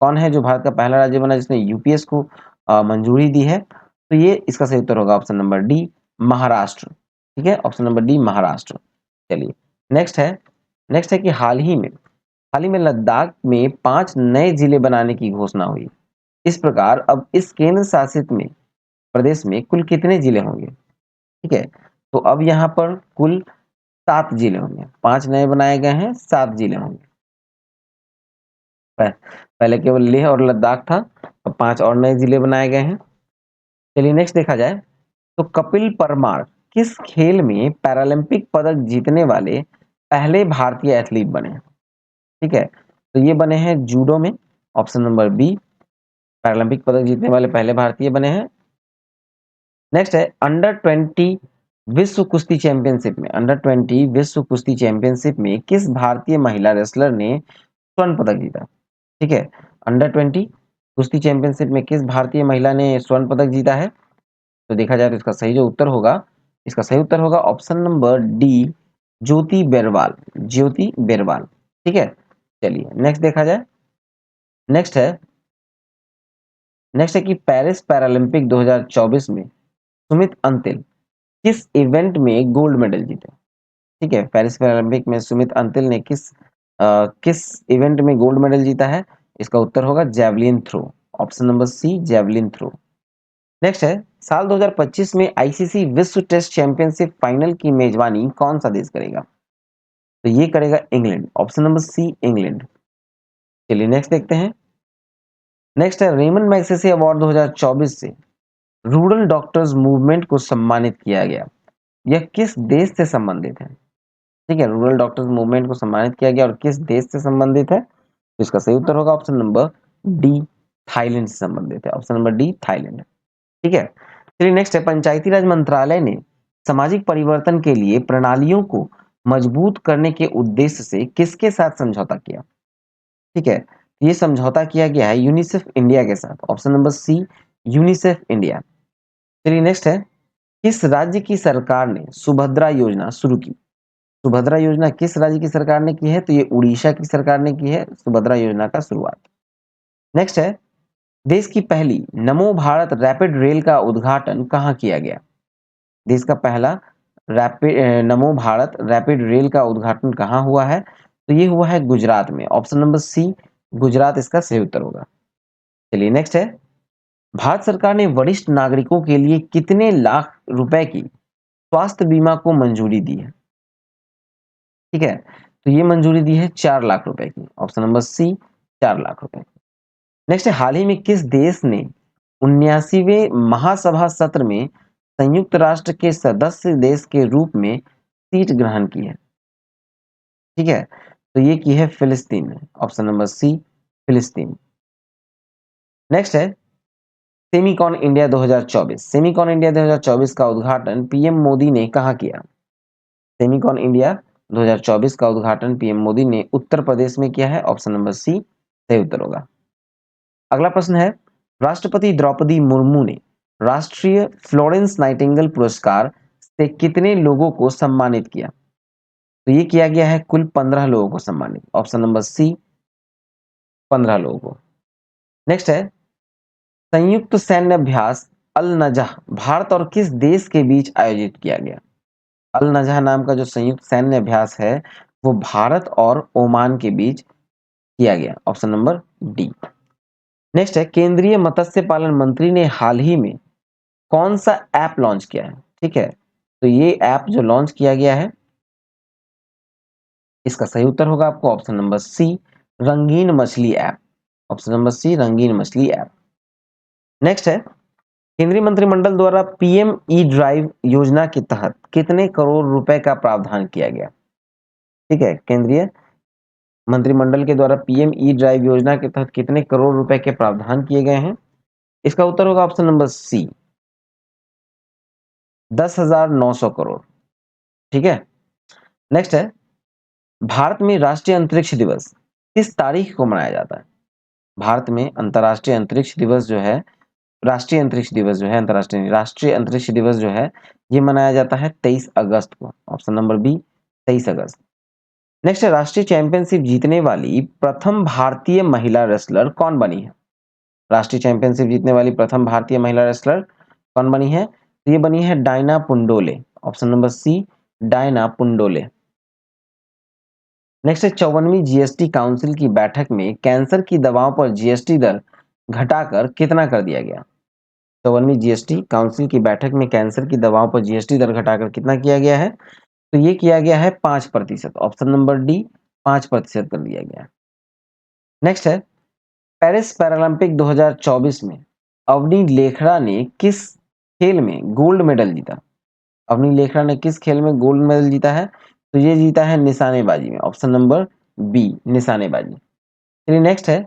कौन है जो भारत का पहला राज्य बना जिसने यूपीएस को मंजूरी दी है? तो ये इसका सही उत्तर होगा ऑप्शन नंबर डी, महाराष्ट्र। ठीक है, ऑप्शन नंबर डी, महाराष्ट्र। चलिए नेक्स्ट है कि हाल ही में लद्दाख में 5 नए जिले बनाने की घोषणा हुई। इस प्रकार अब इस केंद्र शासित में प्रदेश में कुल कितने जिले होंगे? ठीक है, तो अब यहाँ पर कुल 7 जिले होंगे, 5 नए बनाए गए हैं, 7 जिले होंगे। पहले केवल लेह और लद्दाख था, अब 5 और नए जिले बनाए गए हैं। चलिए नेक्स्ट देखा जाए, तो कपिल परमार किस खेल में पैरालंपिक पदक जीतने वाले पहले भारतीय एथलीट बने? ठीक है, तो ये बने हैं जूडो में, ऑप्शन नंबर बी, पैरालंपिक पदक जीतने वाले पहले भारतीय बने हैं। नेक्स्ट है, अंडर 20 विश्व कुश्ती चैंपियनशिप में किस भारतीय महिला रेसलर ने स्वर्ण पदक जीता? ठीक है, अंडर 20 कुश्ती चैंपियनशिप में किस भारतीय महिला ने स्वर्ण पदक जीता है? तो देखा जाए तो इसका सही उत्तर होगा ऑप्शन नंबर डी, ज्योति बेरवाल, ज्योति बेरवाल। ठीक है, चलिए नेक्स्ट देखा जाए, नेक्स्ट है नेक्स्ट है कि पेरिस पैरालंपिक 2024 में सुमित अंतिल किस इवेंट में गोल्ड मेडल जीते? ठीक है, पेरिस पैरालंपिक में सुमित अंतिल ने किस इवेंट में गोल्ड मेडल जीता है? इसका उत्तर होगा javelin throw, option number C, javelin throw. Next है, साल 2025 में आईसीसी विश्व टेस्ट चैंपियनशिप फाइनल की मेजबानी कौन सा देश करेगा? तो ये करेगा England, option number C, England. चलिए नेक्स्ट देखते हैं, नेक्स्ट है, रेमन मैग्सेसे अवार्ड 2024 से रूरल डॉक्टर्स मूवमेंट को सम्मानित किया गया, यह किस देश से संबंधित है? ठीक है, रूरल डॉक्टर्स मूवमेंट को सम्मानित किया गया और किस देश से संबंधित है? तो इसका सही उत्तर होगा ऑप्शन नंबर डी, थाईलैंड से संबंधित है, ऑप्शन नंबर डी, थाईलैंड। ठीक है, चलिए नेक्स्ट है, पंचायती राज मंत्रालय ने सामाजिक परिवर्तन के लिए प्रणालियों को मजबूत करने के उद्देश्य से किसके साथ समझौता किया? ठीक है, ये समझौता किया गया है यूनिसेफ इंडिया के साथ, option number C, UNICEF India. चलिए नेक्स्ट है, किस राज्य की सरकार ने सुभद्रा योजना शुरू की? सुभद्रा योजना किस राज्य की सरकार ने की है? तो ये उड़ीसा की सरकार ने की है सुभद्रा योजना का शुरुआत। नेक्स्ट है, देश की पहली नमो भारत रैपिड रेल का उद्घाटन कहाँ किया गया? देश का पहला नमो भारत रैपिड रेल का उद्घाटन कहाँ हुआ है? तो ये हुआ है गुजरात में, ऑप्शन नंबर सी, गुजरात इसका सही उत्तर होगा। चलिए नेक्स्ट है, भारत सरकार ने वरिष्ठ नागरिकों के लिए कितने लाख रुपए की स्वास्थ्य बीमा को मंजूरी दी है? ठीक है, तो ये मंजूरी दी है 4 लाख रुपए की, ऑप्शन नंबर सी, 4 लाख रुपए। नेक्स्ट है, हाल ही में किस देश ने 79वें महासभा सत्र में संयुक्त राष्ट्र के सदस्य देश के रूप में सीट ग्रहण की है? ठीक है, तो ये की है फिलिस्तीन ने, ऑप्शन नंबर सी, फिलिस्तीन। नेक्स्ट है, सेमीकॉन इंडिया 2024, सेमीकॉन इंडिया 2024 का उद्घाटन पीएम मोदी ने कहाँ किया? सेमिकॉन इंडिया 2024 का उद्घाटन पीएम मोदी ने उत्तर प्रदेश में किया है। ऑप्शन नंबर सी सही उत्तर होगा। अगला प्रश्न है, राष्ट्रपति द्रौपदी मुर्मू ने राष्ट्रीय फ्लोरेंस नाइटिंगेल पुरस्कार से कितने लोगों को सम्मानित किया? तो ये किया गया है कुल 15 लोगों को सम्मानित। ऑप्शन नंबर सी 15 लोगों को। नेक्स्ट है, संयुक्त सैन्य अभ्यास अल नजह भारत और किस देश के बीच आयोजित किया गया? अल नजह नाम का जो संयुक्त सैन्य अभ्यास है वो भारत और ओमान के बीच किया गया। Option number D. नेक्स्ट है, केंद्रीय मत्स्य पालन मंत्री ने हाल ही में कौन सा ऐप लॉन्च किया है? ठीक है, तो ये ऐप जो लॉन्च किया गया है इसका सही उत्तर होगा आपको ऑप्शन नंबर सी रंगीन मछली ऐप। ऑप्शन नंबर सी रंगीन मछली ऐप। नेक्स्ट है, केंद्रीय मंत्रिमंडल द्वारा पीएम ई ड्राइव योजना के तहत कितने करोड़ रुपए का प्रावधान किया गया? ठीक है, केंद्रीय मंत्रिमंडल के द्वारा पीएम ई ड्राइव योजना के तहत कितने करोड़ रुपए के प्रावधान किए गए हैं? इसका उत्तर होगा ऑप्शन नंबर सी 10,900 करोड़। ठीक है। नेक्स्ट है, भारत में राष्ट्रीय अंतरिक्ष दिवस किस तारीख को मनाया जाता है? भारत में अंतर्राष्ट्रीय अंतरिक्ष दिवस जो है, राष्ट्रीय अंतरिक्ष दिवस जो है, अंतर्राष्ट्रीय नहीं, राष्ट्रीय अंतरिक्ष दिवस जो है ये मनाया जाता है 23 अगस्त को। ऑप्शन नंबर बी 23 अगस्त। नेक्स्ट है, राष्ट्रीय चैंपियनशिप जीतने वाली प्रथम भारतीय महिला रेसलर कौन बनी है? राष्ट्रीय चैंपियनशिप जीतने वाली प्रथम भारतीय महिला रेसलर कौन बनी है? तो ये बनी है Diana Pundole. Option number C Diana Pundole. Next है, 54वीं जीएसटी काउंसिल की बैठक में कैंसर की दवाओं पर जीएसटी दर घटाकर कितना कर दिया गया? 54वीं जीएसटी काउंसिल की बैठक में कैंसर की दवाओं पर जीएसटी दर घटाकर कितना किया गया है? तो ये किया गया है 5%। ऑप्शन नंबर डी 5% कर दिया गया। नेक्स्ट है, पेरिस पैरालंपिक 2024 में अवनी लेखरा ने किस खेल में गोल्ड मेडल जीता? अवनी लेखरा ने किस खेल में गोल्ड मेडल जीता है? तो ये जीता है निशानेबाजी में। ऑप्शन नंबर बी निशानेबाजी। चलिए नेक्स्ट है,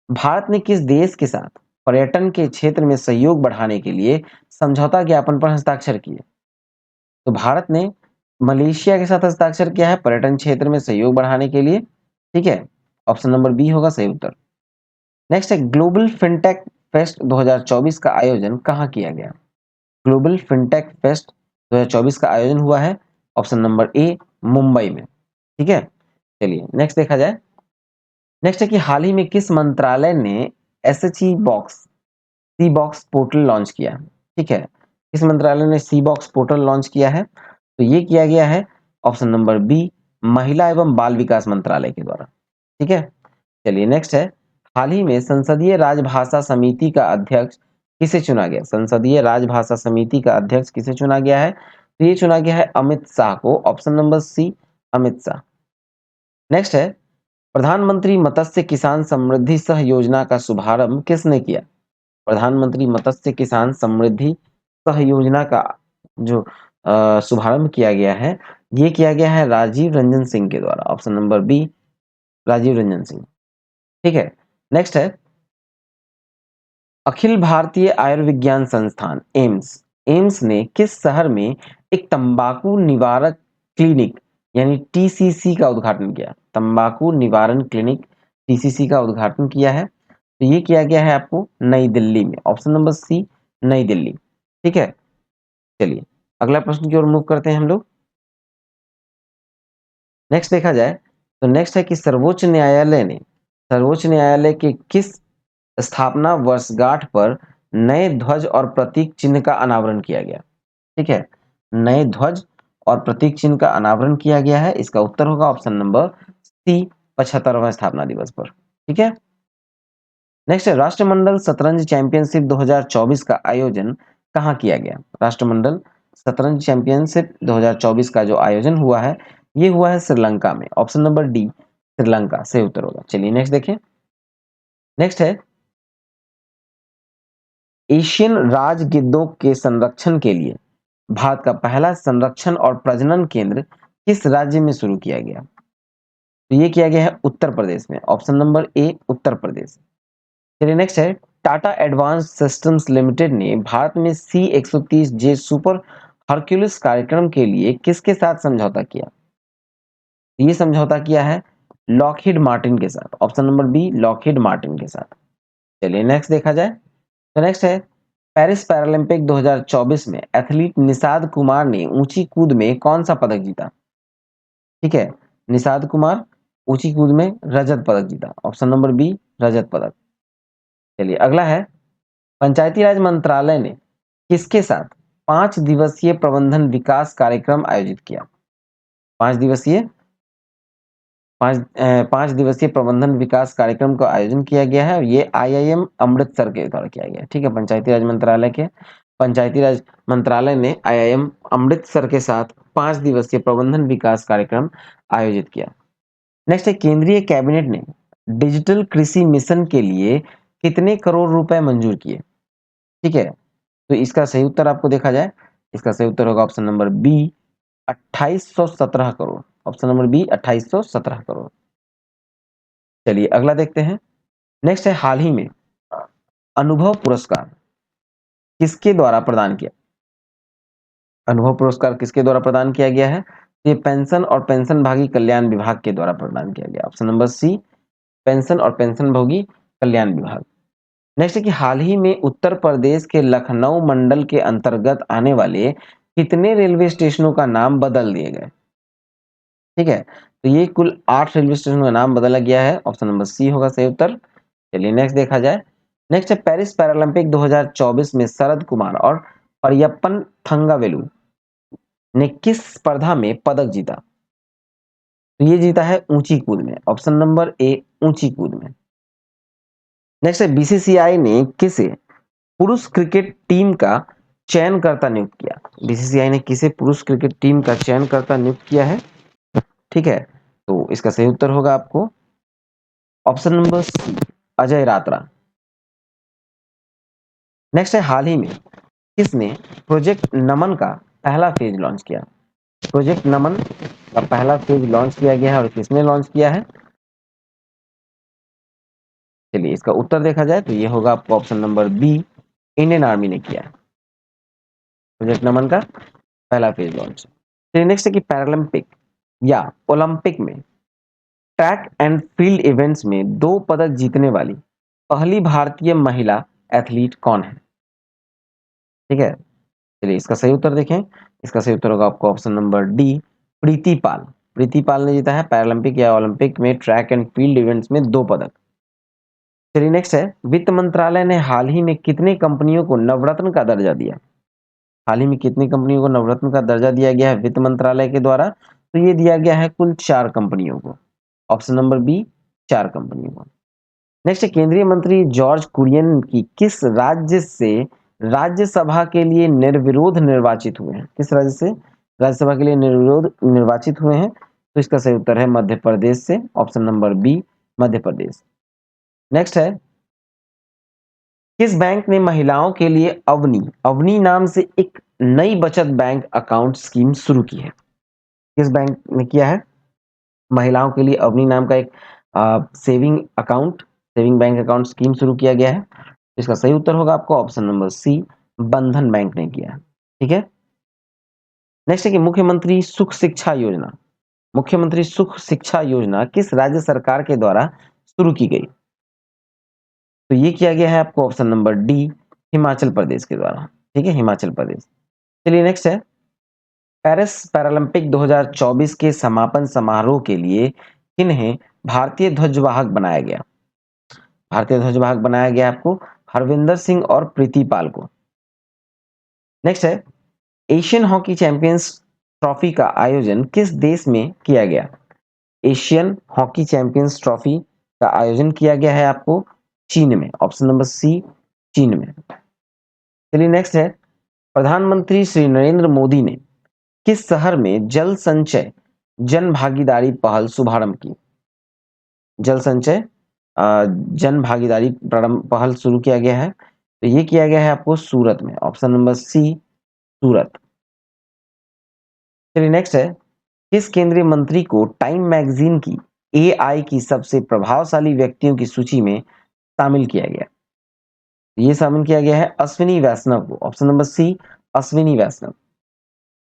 भारत ने किस देश के साथ पर्यटन के क्षेत्र में सहयोग बढ़ाने के लिए समझौता ज्ञापन पर हस्ताक्षर किए? तो भारत ने मलेशिया के साथ हस्ताक्षर किया है पर्यटन क्षेत्र में सहयोग बढ़ाने के लिए। ठीक है, ऑप्शन नंबर बी होगा सही उत्तर। नेक्स्ट है, ग्लोबल फिनटेक फेस्ट 2024 का आयोजन कहाँ किया गया? ग्लोबल फिनटेक फेस्ट 2024 का आयोजन हुआ है ऑप्शन नंबर ए मुंबई में। ठीक है, चलिए नेक्स्ट देखा जाए। नेक्स्ट है कि हाल ही में किस मंत्रालय ने एसएचई बॉक्स सी बॉक्स पोर्टल लॉन्च किया? ठीक है, किस मंत्रालय ने सी बॉक्स पोर्टल लॉन्च किया है? तो ये किया गया है ऑप्शन नंबर बी महिला एवं बाल विकास मंत्रालय के द्वारा। ठीक है, चलिए नेक्स्ट है, हाल ही में संसदीय राजभाषा समिति का अध्यक्ष किसे चुना गया? संसदीय राजभाषा समिति का अध्यक्ष किसे चुना गया है? तो ये चुना गया है अमित शाह को। Option number C Amit Shah. Next है, प्रधानमंत्री मत्स्य किसान समृद्धि सह योजना का शुभारंभ किसने किया? प्रधानमंत्री मत्स्य किसान समृद्धि सह योजना का जो शुभारंभ किया गया है ये किया गया है राजीव रंजन सिंह के द्वारा। Option number B Rajiv Ranjan Singh. ठीक है, नेक्स्ट है, अखिल भारतीय आयुर्विज्ञान संस्थान एम्स ने किस शहर में एक तंबाकू निवारक क्लिनिक यानी टीसीसी का उद्घाटन किया? तंबाकू निवारण क्लिनिक टीसीसी का उद्घाटन किया है। तो ये किया गया है आपको नई दिल्ली में। ऑप्शन नंबर सी नई दिल्ली। ठीक है, चलिए अगला प्रश्न की ओर मूव करते हैं हम लोग। नेक्स्ट देखा जाए तो नेक्स्ट है कि सर्वोच्च न्यायालय के किस स्थापना वर्षगांठ पर नए ध्वज और प्रतीक चिन्ह का अनावरण किया गया? ठीक है, नए ध्वज और प्रतीक चिन्ह का अनावरण किया गया है। इसका उत्तर होगा ऑप्शन नंबर सी 75वां स्थापना दिवस पर। ठीक है, नेक्स्ट है, राष्ट्रमंडल शतरंज चैंपियनशिप 2024 का आयोजन कहाँ किया गया? राष्ट्रमंडल शतरंज चैंपियनशिप 2024 का जो आयोजन हुआ है ये हुआ है श्रीलंका में। ऑप्शन नंबर डी श्रीलंका से उत्तर होगा। चलिए नेक्स्ट देखें। नेक्स्ट है, एशियन राजगिद्धों के संरक्षण के लिए भारत का पहला संरक्षण और प्रजनन केंद्र किस राज्य में शुरू किया गया? तो ये किया गया है उत्तर प्रदेश में। ऑप्शन नंबर ए उत्तर प्रदेश। चलिए नेक्स्ट है, टाटा एडवांस सिस्टम्स लिमिटेड ने भारत में C130J सुपर हरक्यूलिस कार्यक्रम के लिए किसके साथ समझौता किया? ये समझौता किया है लॉकहीड मार्टिन के साथ। Option number B Lockheed Martin के साथ। चलिए नेक्स्ट देखा जाए। तो नेक्स्ट है पेरिस पैरालंपिक 2024 में एथलीट निषाद कुमार ने ऊंची कूद में कौन सा पदक जीता? ठीक है, निषाद कुमार ऊंची कूद में रजत पदक जीता। ऑप्शन नंबर बी रजत पदक। चलिए अगला है पंचायती राज मंत्रालय ने किसके साथ 5 दिवसीय प्रबंधन विकास कार्यक्रम आयोजित किया? 5 दिवसीय 5 दिवसीय प्रबंधन विकास कार्यक्रम का आयोजन किया गया है और ये आईआईएम अमृतसर के द्वारा किया गया है। ठीक है, पंचायती राज मंत्रालय ने आईआईएम अमृतसर के साथ 5 दिवसीय प्रबंधन विकास कार्यक्रम आयोजित किया। नेक्स्ट है केंद्रीय कैबिनेट ने डिजिटल कृषि मिशन के लिए कितने करोड़ रुपए मंजूर किए? ठीक है, तो इसका सही उत्तर आपको देखा जाए, इसका सही उत्तर होगा option number B 2817 crore. Option number B 2817 crore. चलिए अगला देखते हैं। नेक्स्ट है हाल ही में अनुभव पुरस्कार किसके द्वारा प्रदान किया? अनुभव पुरस्कार किसके द्वारा प्रदान किया गया है? ये पेंशन और पेंशनभोगी कल्याण विभाग के द्वारा प्रदान किया गया। ऑप्शन नंबर सी पेंशन और पेंशनभोगी कल्याण विभाग। नेक्स्ट है कि हाल ही में उत्तर प्रदेश के लखनऊ मंडल के अंतर्गत आने वाले कितने रेलवे स्टेशनों का नाम बदल दिए गए? ठीक है, तो ये कुल 8 रेलवे स्टेशन का नाम बदला गया है। ऑप्शन नंबर सी होगा सही उत्तर। चलिए नेक्स्ट देखा जाए। नेक्स्ट है पेरिस पैरालंपिक 2024 में शरद कुमार और परियप्पन थंगावेलु ने किस स्पर्धा में पदक जीता? तो ये जीता है ऊंची कूद में। ऑप्शन नंबर ए ऊंची कूद में। नेक्स्ट है बीसीसीआई ने किसे पुरुष क्रिकेट टीम का चयनकर्ता नियुक्त किया? बीसीसीआई ने किसे पुरुष क्रिकेट टीम का चयनकर्ता नियुक्त किया है? ठीक है, तो इसका सही उत्तर होगा आपको option number C Ajay Ratra. Next है हाल ही में किसने प्रोजेक्ट नमन का पहला फेज लॉन्च किया? प्रोजेक्ट नमन का पहला फेज लॉन्च किया गया है और किसने लॉन्च किया है? चलिए इसका उत्तर देखा जाए तो ये होगा आपको option number B Indian army ने किया है प्रोजेक्ट नमन का पहला फेज लॉन्च। चलिए नेक्स्ट है कि पैरालंपिक या ओलंपिक में ट्रैक एंड फील्ड इवेंट्स में 2 पदक जीतने वाली पहली भारतीय महिला एथलीट कौन है? ठीक है, चलिए इसका सही उत्तर देखें। इसका सही उत्तर होगा आपको ऑप्शन नंबर डी प्रीति पाल। प्रीति पाल ने जीता है पैरालंपिक या ओलंपिक में ट्रैक एंड फील्ड इवेंट्स में 2 पदक। चलिए नेक्स्ट है वित्त मंत्रालय ने हाल ही में कितनी कंपनियों को नवरत्न का दर्जा दिया? हाल ही में कितनी कंपनियों को नवरत्न का दर्जा दिया गया है वित्त मंत्रालय के द्वारा? तो ये दिया गया है कुल 4 कंपनियों को। ऑप्शन नंबर बी 4 कंपनियों को। नेक्स्ट केंद्रीय मंत्री जॉर्ज कुरियन की किस राज्य से राज्यसभा के लिए निर्विरोध निर्वाचित हुए हैं? किस राज्य से राज्यसभा के लिए निर्विरोध निर्वाचित हुए हैं? तो इसका सही उत्तर है मध्य प्रदेश से। Option number B Madhya Pradesh. Next है किस बैंक ने महिलाओं के लिए अवनी अवनी नाम से एक नई बचत बैंक अकाउंट स्कीम शुरू की है? किस बैंक ने किया है महिलाओं के लिए अवनी नाम का एक सेविंग बैंक अकाउंट स्कीम शुरू किया गया है? इसका सही उत्तर होगा आपको ऑप्शन नंबर सी बंधन बैंक ने किया है। ठीक है, नेक्स्ट है कि मुख्यमंत्री सुख शिक्षा योजना किस राज्य सरकार के द्वारा शुरू की गई? तो ये किया गया है आपको option number D Himachal Pradesh के द्वारा। ठीक है, हिमाचल प्रदेश। चलिए नेक्स्ट है पेरिस पैरालंपिक 2024 के समापन समारोह के लिए किन्हें भारतीय ध्वजवाहक बनाया गया? भारतीय ध्वजवाहक बनाया गया आपको हरविंदर सिंह और प्रीति पाल को। नेक्स्ट है एशियन हॉकी चैंपियंस ट्रॉफी का आयोजन किस देश में किया गया? एशियन हॉकी चैंपियंस ट्रॉफी का आयोजन किया गया है आपको चीन में। ऑप्शन नंबर सी चीन में। चलिए नेक्स्ट है प्रधानमंत्री श्री नरेंद्र मोदी ने किस शहर में जल संचय जन भागीदारी पहल शुभारंभ की? जल संचय जन भागीदारी पहल शुरू किया गया है, तो ये किया गया है आपको सूरत में। ऑप्शन नंबर सी सूरत। चलिए नेक्स्ट है किस केंद्रीय मंत्री को टाइम मैगजीन की एआई की सबसे प्रभावशाली व्यक्तियों की सूची में शामिल किया गया? ये शामिल किया गया है अश्विनी वैष्णव को। ऑप्शन नंबर सी अश्विनी वैष्णव।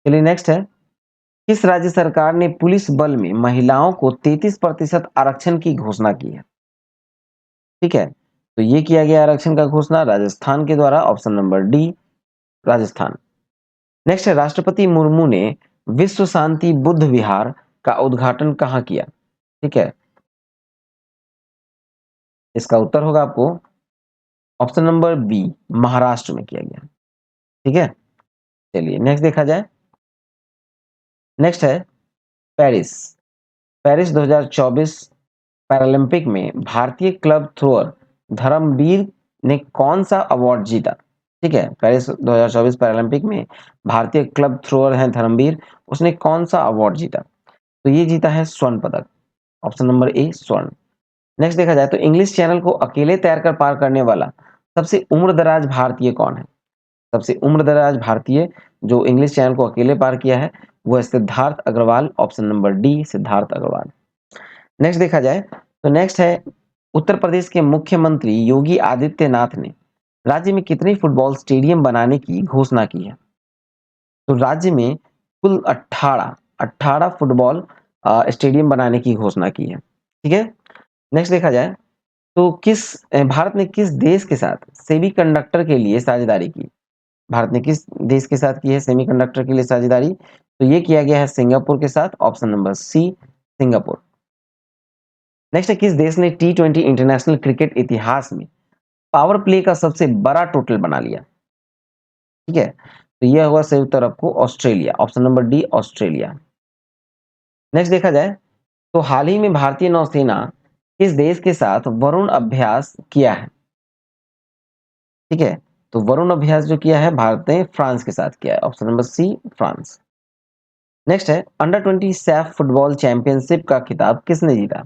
चलिए नेक्स्ट है, किस राज्य सरकार ने पुलिस बल में महिलाओं को 33% आरक्षण की घोषणा की है? ठीक है, तो ये किया गया आरक्षण का घोषणा राजस्थान के द्वारा, option number D Rajasthan. Next है, राष्ट्रपति मुर्मू ने विश्व शांति बुद्ध विहार का उद्घाटन कहाँ किया? ठीक है, इसका उत्तर होगा आपको ऑप्शन नंबर बी महाराष्ट्र में किया गया। ठीक है, चलिए नेक्स्ट देखा जाए। नेक्स्ट है पेरिस। पेरिस 2024 पैरालंपिक में भारतीय क्लब थ्रोअर धर्मवीर ने कौन सा अवार्ड जीता? ठीक है, पेरिस 2024 पैरालंपिक में भारतीय क्लब थ्रोअर है धर्मवीर, उसने कौन सा अवार्ड जीता? तो ये जीता है स्वर्ण पदक, ऑप्शन नंबर ए स्वर्ण। नेक्स्ट देखा जाए तो इंग्लिश चैनल को अकेले तैर कर पार करने वाला सबसे उम्रदराज भारतीय कौन है? सबसे उम्रदराज भारतीय जो इंग्लिश चैनल को अकेले पार किया है वो है Siddharth Agarwal, option number D Siddharth Agarwal. Next देखा जाए तो नेक्स्ट है, उत्तर प्रदेश के मुख्यमंत्री योगी आदित्यनाथ ने राज्य में कितने फुटबॉल स्टेडियम बनाने की घोषणा की है? तो राज्य में कुल 18 फुटबॉल स्टेडियम बनाने की घोषणा की है। ठीक है, नेक्स्ट देखा जाए तो भारत ने किस देश के साथ सेमीकंडक्टर के लिए साझेदारी की? भारत ने किस देश के साथ की है सेमीकंडक्टर के लिए साझेदारी? तो ये किया गया है सिंगापुर के साथ, option number C Singapore. Next है, किस देश ने T20 इंटरनेशनल क्रिकेट इतिहास में पावर प्ले का सबसे बड़ा टोटल बना लिया? ठीक है, तो यह हुआ सही उत्तर आपको Australia, option number D Australia. Next देखा जाए तो हाल ही में भारतीय नौसेना किस देश के साथ वरुण अभ्यास किया है? ठीक है, तो वरुण अभ्यास जो किया है भारत ने फ्रांस के साथ किया है, option number C France. Next है, अंडर 20 सैफ फुटबॉल चैंपियनशिप का खिताब किसने जीता?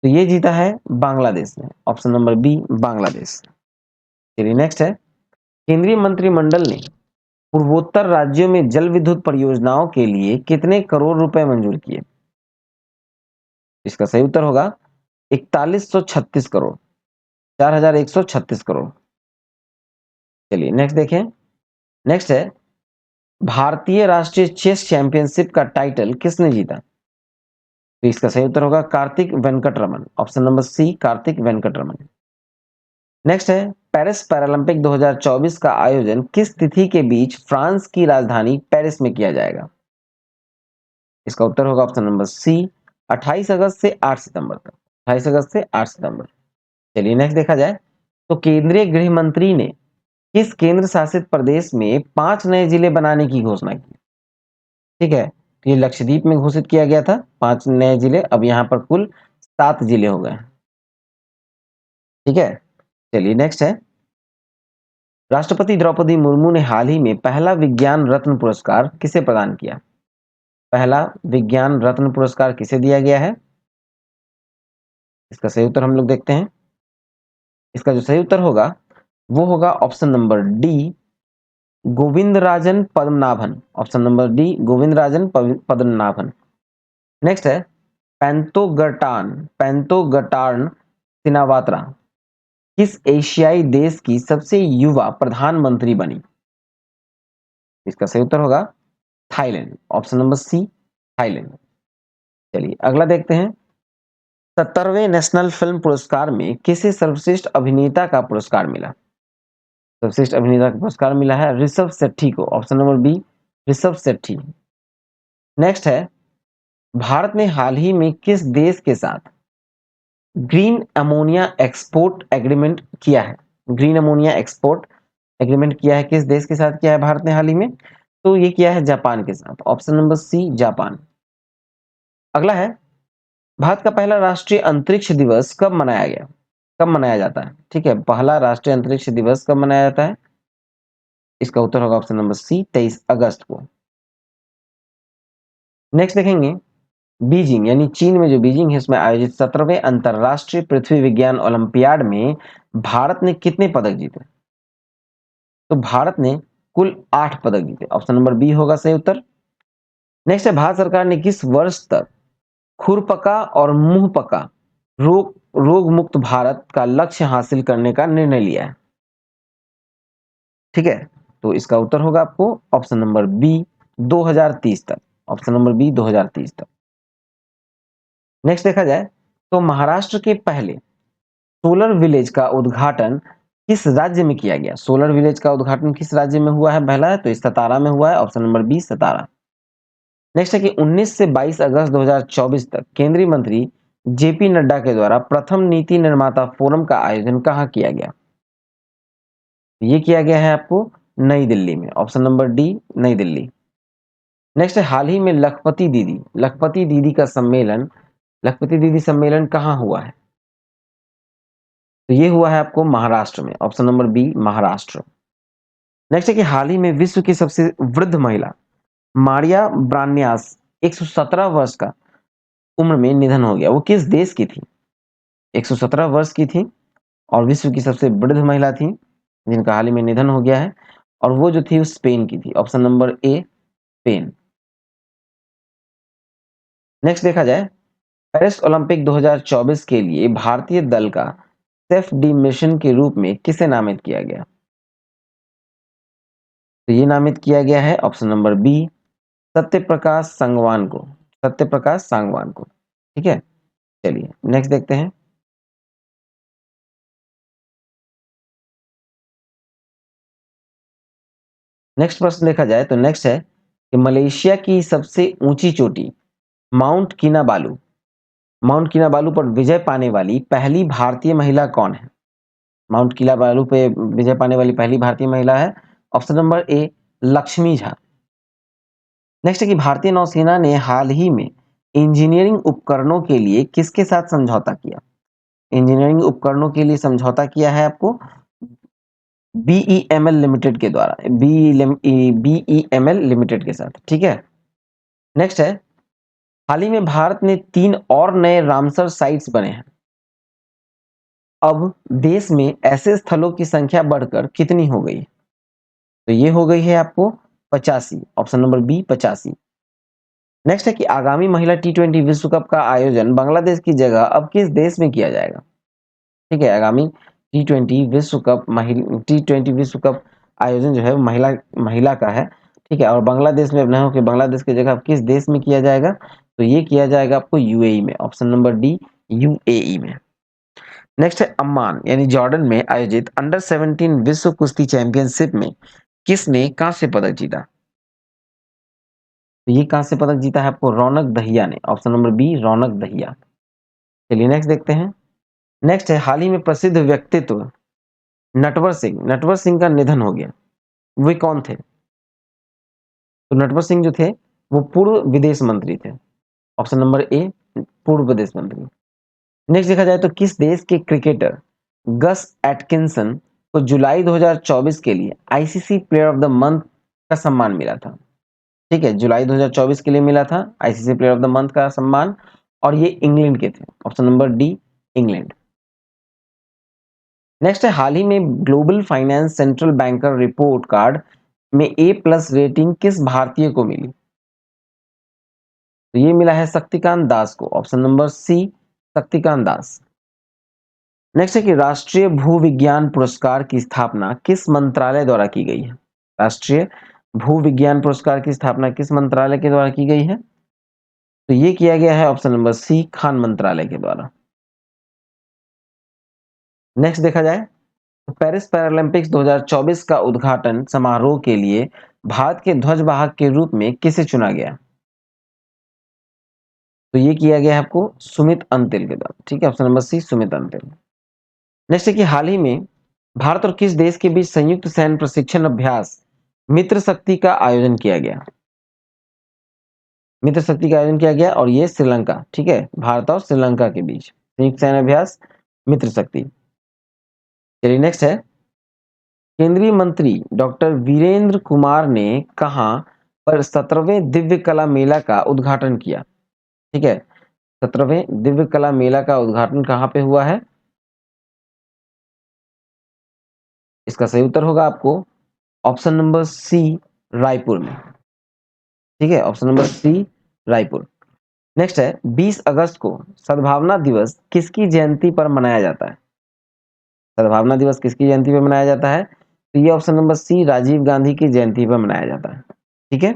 तो ये जीता है बांग्लादेश ने, ऑप्शन नंबर बी बांग्लादेश। चलिए नेक्स्ट है, केंद्रीय मंत्रिमंडल ने पूर्वोत्तर राज्यों में जल विद्युत परियोजनाओं के लिए कितने करोड़ रुपए मंजूर किए? इसका सही उत्तर होगा 4136 करोड़, 4136 करोड़। चलिए नेक्स्ट देखें। नेक्स्ट है, भारतीय राष्ट्रीय चेस चैंपियनशिप का टाइटल किसने जीता? तो इसका सही उत्तर होगा Kartik Venkataraman, option number C Kartik Venkataraman. Next है, पेरिस पैरालंपिक 2024 का आयोजन किस तिथि के बीच फ्रांस की राजधानी पेरिस में किया जाएगा? इसका उत्तर होगा ऑप्शन नंबर सी 28 अगस्त से 8 सितंबर तक, 28 अगस्त से 8 सितंबर। चलिए नेक्स्ट देखा जाए तो केंद्रीय गृह मंत्री ने किस केंद्र शासित प्रदेश में 5 नए जिले बनाने की घोषणा की? ठीक है, तो ये लक्षद्वीप में घोषित किया गया था 5 नए जिले, अब यहाँ पर कुल 7 जिले हो गए। ठीक है, चलिए नेक्स्ट है, राष्ट्रपति द्रौपदी मुर्मू ने हाल ही में पहला विज्ञान रत्न पुरस्कार किसे प्रदान किया? पहला विज्ञान रत्न पुरस्कार किसे दिया गया है? इसका सही उत्तर हम लोग देखते हैं। इसका जो सही उत्तर होगा वो होगा option number D Govindarajan Padmanabhan, option number D Govindarajan Padmanabhan. Next है, पैंतोगटार्न सिनावात्रा किस एशियाई देश की सबसे युवा प्रधानमंत्री बनी? इसका सही उत्तर होगा Thailand, option number C Thailand. चलिए अगला देखते हैं, 70वें नेशनल फिल्म पुरस्कार में किसे सर्वश्रेष्ठ अभिनेता का पुरस्कार मिला? सर्वश्रेष्ठ अभिनेता का पुरस्कार मिला है ऋषभ शेट्टी को, option number B Rishabh Shetty. Next है, भारत ने हाल ही में किस देश के साथ ग्रीन अमोनिया एक्सपोर्ट एग्रीमेंट किया है? ग्रीन अमोनिया एक्सपोर्ट एग्रीमेंट किया है किस देश के साथ किया है भारत ने हाल ही में? तो ये किया है जापान के साथ, ऑप्शन नंबर सी जापान। अगला है, भारत का पहला राष्ट्रीय अंतरिक्ष दिवस कब मनाया गया? कब मनाया जाता है? ठीक है, पहला राष्ट्रीय अंतरिक्ष दिवस कब मनाया जाता है? इसका उत्तर होगा ऑप्शन नंबर सी 23 अगस्त को। नेक्स्ट देखेंगे, बीजिंग यानी चीन में जो बीजिंग है इसमें आयोजित 17वें अंतरराष्ट्रीय पृथ्वी विज्ञान ओलंपियाड में भारत ने कितने पदक जीते? तो भारत ने कुल 8 पदक जीते, ऑप्शन नंबर बी होगा सही उत्तर। नेक्स्ट है, भारत सरकार ने किस वर्ष तक खुरपका और मुंहपका रोग रोग मुक्त भारत का लक्ष्य हासिल करने का निर्णय लिया है? ठीक है, तो इसका उत्तर होगा आपको ऑप्शन नंबर बी 2030 तक। ऑप्शन नंबर बी 2030 तक। नेक्स्ट देखा जाए तो महाराष्ट्र के पहले सोलर विलेज का उद्घाटन किस राज्य में किया गया? सोलर विलेज का उद्घाटन किस राज्य में हुआ है? पहला है तो इस सतारा में हुआ है। ऑप्शन नंबर बी सतारा। नेक्स्ट है कि 19 से 22 अगस्त 2024 तक केंद्रीय मंत्री जेपी नड्डा के द्वारा प्रथम नीति निर्माता फोरम का आयोजन कहाँ किया गया? ये किया गया है आपको नई दिल्ली में। ऑप्शन नंबर डी नई दिल्ली। नेक्स्ट है हाल ही में लखपति दीदी सम्मेलन कहाँ हुआ है? तो ये हुआ है आपको महाराष्ट्र में। Option number B Maharashtra. Next है कि हाल ही में विश्व की सबसे वृद्ध महिला मारिया ब्रान्यास 117 वर्ष का उम्र में निधन हो गया। वो किस देश की थी? 117 वर्ष की थी और विश्व की सबसे वृद्ध महिला थी जिनका हाल ही में निधन हो गया है, और वो जो थी वो स्पेन की थी। Option number A Spain. Next देखा जाए पेरिस ओलंपिक 2024 के लिए भारतीय दल का सेफ डी मिशन के रूप में किसे नामित किया गया? तो ये नामित किया गया है option number B Satyaprakash Sangwan को। सत्यप्रकाश सांगवान को। ठीक है, चलिए नेक्स्ट देखते हैं। नेक्स्ट प्रश्न देखा जाए तो नेक्स्ट है कि मलेशिया की सबसे ऊंची चोटी माउंट किनाबालू माउंट किनाबालू पर विजय पाने वाली पहली भारतीय महिला कौन है? माउंट किनाबालू पे विजय पाने वाली पहली भारतीय महिला है ऑप्शन नंबर ए लक्ष्मी झा। नेक्स्ट है कि भारतीय नौसेना ने हाल ही में इंजीनियरिंग उपकरणों के लिए किसके साथ समझौता किया? इंजीनियरिंग उपकरणों के लिए समझौता किया है आपको बीईएमएल लिमिटेड के द्वारा, बीईएमएल लिमिटेड के साथ। ठीक है, नेक्स्ट है हाल ही में भारत में 3 और नए रामसर साइट्स बने हैं। अब देश में ऐसे स्थलों की संख्या बढ़कर कितनी हो गई? तो ये हो गई है आपको 85। Option number B 85। नेक्स्ट है कि आगामी महिला टी20 विश्व कप का आयोजन बांग्लादेश की जगह अब किस देश में किया जाएगा? ठीक है, आगामी टी20 विश्व कप आयोजन जो है वो महिला का है। ठीक है, और बांग्लादेश में न होकर बांग्लादेश की जगह अब किस देश में किया जाएगा? तो ये किया जाएगा आपको यूएई में। ऑप्शन नंबर डी यूएई में। नेक्स्ट है अम्मान यानी जॉर्डन में आयोजित अंडर 17 विश्व कुश्ती चैंपियनशिप में किसने कांस्य पदक जीता? तो ये कांस्य पदक जीता है आपको रौनक दहिया ने। ऑप्शन नंबर बी रौनक दहिया। चलिए नेक्स्ट देखते हैं। नेक्स्ट है हाल ही में प्रसिद्ध व्यक्तित्व नटवर सिंह का निधन हो गया। वे कौन थे? तो नटवर सिंह जो थे वो पूर्व विदेश मंत्री थे। ऑप्शन नंबर ए पूर्व विदेश मंत्री। नेक्स्ट देखा जाए तो किस देश के क्रिकेटर गस एटकिंसन को जुलाई 2024 के लिए ICC player of the month का सम्मान मिला था? ठीक है, जुलाई 2024 के लिए मिला था ICC player of the month का सम्मान, और ये इंग्लैंड के थे। Option number D England. Next है हाल ही में global finance central banker report card में A+ रेटिंग किस भारतीय को मिली? तो ये मिला है शक्तिकांत दास को। ऑप्शन नंबर सी शक्तिकांत दास। नेक्स्ट है कि राष्ट्रीय भूविज्ञान पुरस्कार की स्थापना किस मंत्रालय द्वारा की गई है? राष्ट्रीय भूविज्ञान पुरस्कार की स्थापना किस मंत्रालय के द्वारा की गई है? तो ये किया गया है ऑप्शन नंबर सी खान मंत्रालय के द्वारा। नेक्स्ट देखा जाए तो पेरिस पैरालंपिक्स 2024 का उद्घाटन समारोह के लिए भारत के ध्वजवाहक के रूप में किसे चुना गया? तो ये किया गया है आपको सुमित अंतिल के द्वारा। ठीक है, option number C Sumit Antil. Next है कि हाल ही में भारत और किस देश के बीच संयुक्त सैन्य प्रशिक्षण अभ्यास मित्र शक्ति का आयोजन किया गया? मित्र शक्ति का आयोजन किया गया और ये श्रीलंका। ठीक है, भारत और श्रीलंका के बीच संयुक्त सैन्य अभ्यास मित्र शक्ति। चलिए नेक्स्ट है केंद्रीय मंत्री डॉक्टर वीरेंद्र कुमार ने कहां पर 17वें दिव्य कला मेला का उद्घाटन किया? ठीक है, 17वें दिव्य कला मेला का उद्घाटन कहां पे हुआ है? इसका सही उत्तर होगा आपको ऑप्शन नंबर सी रायपुर में। ठीक है, option number C Raipur. Next है 20 अगस्त को सद्भावना दिवस किसकी जयंती पर मनाया जाता है? सद्भावना दिवस किसकी जयंती पर मनाया जाता है? तो ये option number C Rajiv Gandhi की जयंती पर मनाया जाता है। ठीक है,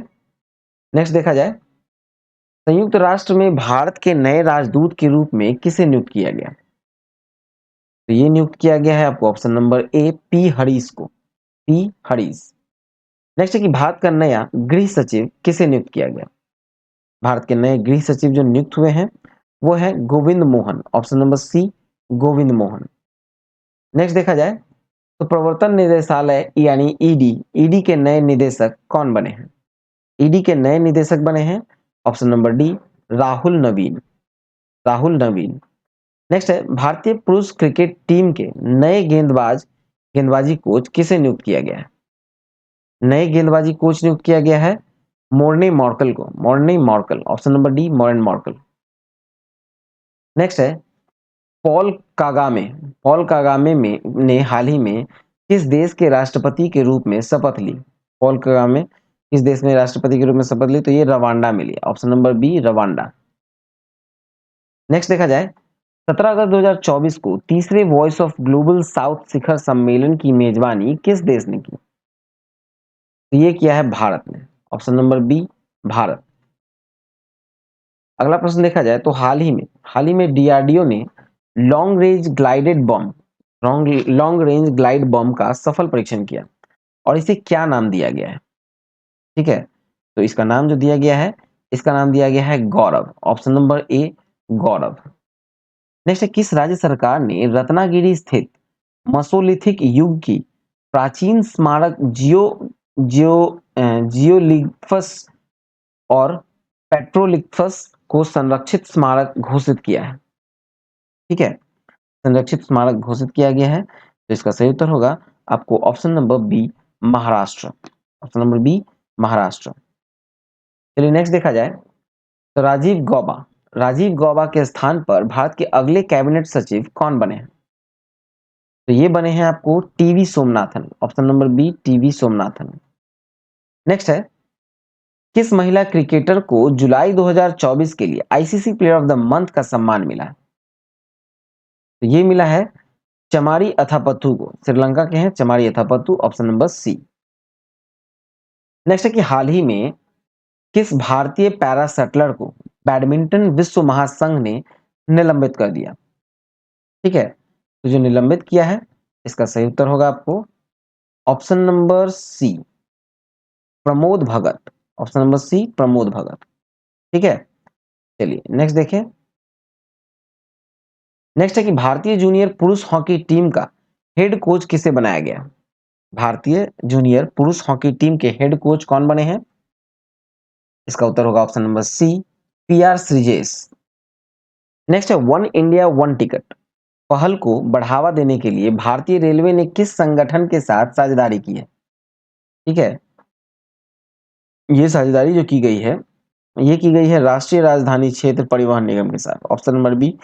नेक्स्ट देखा जाए, संयुक्त राष्ट्र में भारत के नए राजदूत के रूप में किसे नियुक्त किया गया? तो ये नियुक्त किया गया है आपको option number A P Harish को, पी हरीश। नेक्स्ट है कि भारत का नया गृह सचिव किसे नियुक्त किया गया? भारत के नए गृह सचिव जो नियुक्त हुए हैं वो है Govind Mohan, option number C Govind Mohan. Next देखा जाए तो प्रवर्तन निदेशालय यानी ईडी, ईडी के नए निदेशक कौन बने हैं? ईडी के नए निदेशक बने हैं ऑप्शन नंबर डी राहुल नवीन, राहुल नवीन। नेक्स्ट है भारतीय पुरुष क्रिकेट टीम के नए गेंदबाजी कोच किसे नियुक्त किया गया है? नए गेंदबाजी कोच नियुक्त किया गया है मोर्ने मॉर्कल को, Morne Morkel, option number D Morne Morkel. Next है पॉल कागामे, पॉल कागामे में ने हाल ही में किस देश के राष्ट्रपति के रूप में शपथ ली? पॉल कागामे किस देश में राष्ट्रपति के रूप में शपथ ली? तो ये रवांडा में लिया, option number B Rwanda. Next देखा जाए 17 अगस्त 2024 को तीसरे वॉइस ऑफ ग्लोबल साउथ शिखर सम्मेलन की मेजबानी किस देश ने की? तो ये किया है भारत ने, ऑप्शन नंबर बी भारत। अगला प्रश्न देखा जाए तो हाल ही में डीआरडीओ ने लॉन्ग रेंज ग्लाइडेड बम लॉन्ग रेंज ग्लाइड बम का सफल परीक्षण किया और इसे क्या नाम दिया गया है? ठीक है, तो इसका नाम जो दिया गया है, इसका नाम दिया गया है Gaurav, option number A Gaurav. Next है किस राज्य सरकार ने रत्नागिरी स्थित मसोलिथिक युग की प्राचीन स्मारक जियो जियोलिथस और पेट्रोलिथस को संरक्षित स्मारक घोषित किया है? ठीक है, संरक्षित स्मारक घोषित किया गया है, तो इसका सही उत्तर होगा आपको option number B Maharashtra, option number B Maharashtra. चलिए नेक्स्ट देखा जाए तो राजीव गौबा के स्थान पर भारत के अगले कैबिनेट सचिव कौन बने हैं? तो ये बने हैं आपको TV Somanathan, option number B TV Somanathan. Next है किस महिला क्रिकेटर को जुलाई 2024 के लिए ICC player of the month का सम्मान मिला है? तो ये मिला है चमारी अथापथु को, श्रीलंका के हैं चमारी अथापथु, ऑप्शन नंबर सी। नेक्स्ट है कि हाल ही में किस भारतीय पैरा शटलर को बैडमिंटन विश्व महासंघ ने निलंबित कर दिया? ठीक है, तो जो निलंबित किया है इसका सही उत्तर होगा आपको ऑप्शन नंबर सी प्रमोद भगत, ऑप्शन नंबर सी प्रमोद भगत। ठीक है, चलिए नेक्स्ट देखें। नेक्स्ट है कि भारतीय जूनियर पुरुष हॉकी टीम का हेड कोच किसे बनाया गया? भारतीय जूनियर पुरुष हॉकी टीम के हेड कोच कौन बने हैं? इसका उत्तर होगा option number C PR Sreejesh. Next है वन इंडिया वन टिकट पहल को बढ़ावा देने के लिए भारतीय रेलवे ने किस संगठन के साथ साझेदारी की है? ठीक है, ये साझेदारी जो की गई है ये की गई है राष्ट्रीय राजधानी क्षेत्र परिवहन निगम के साथ, ऑप्शन नंबर बी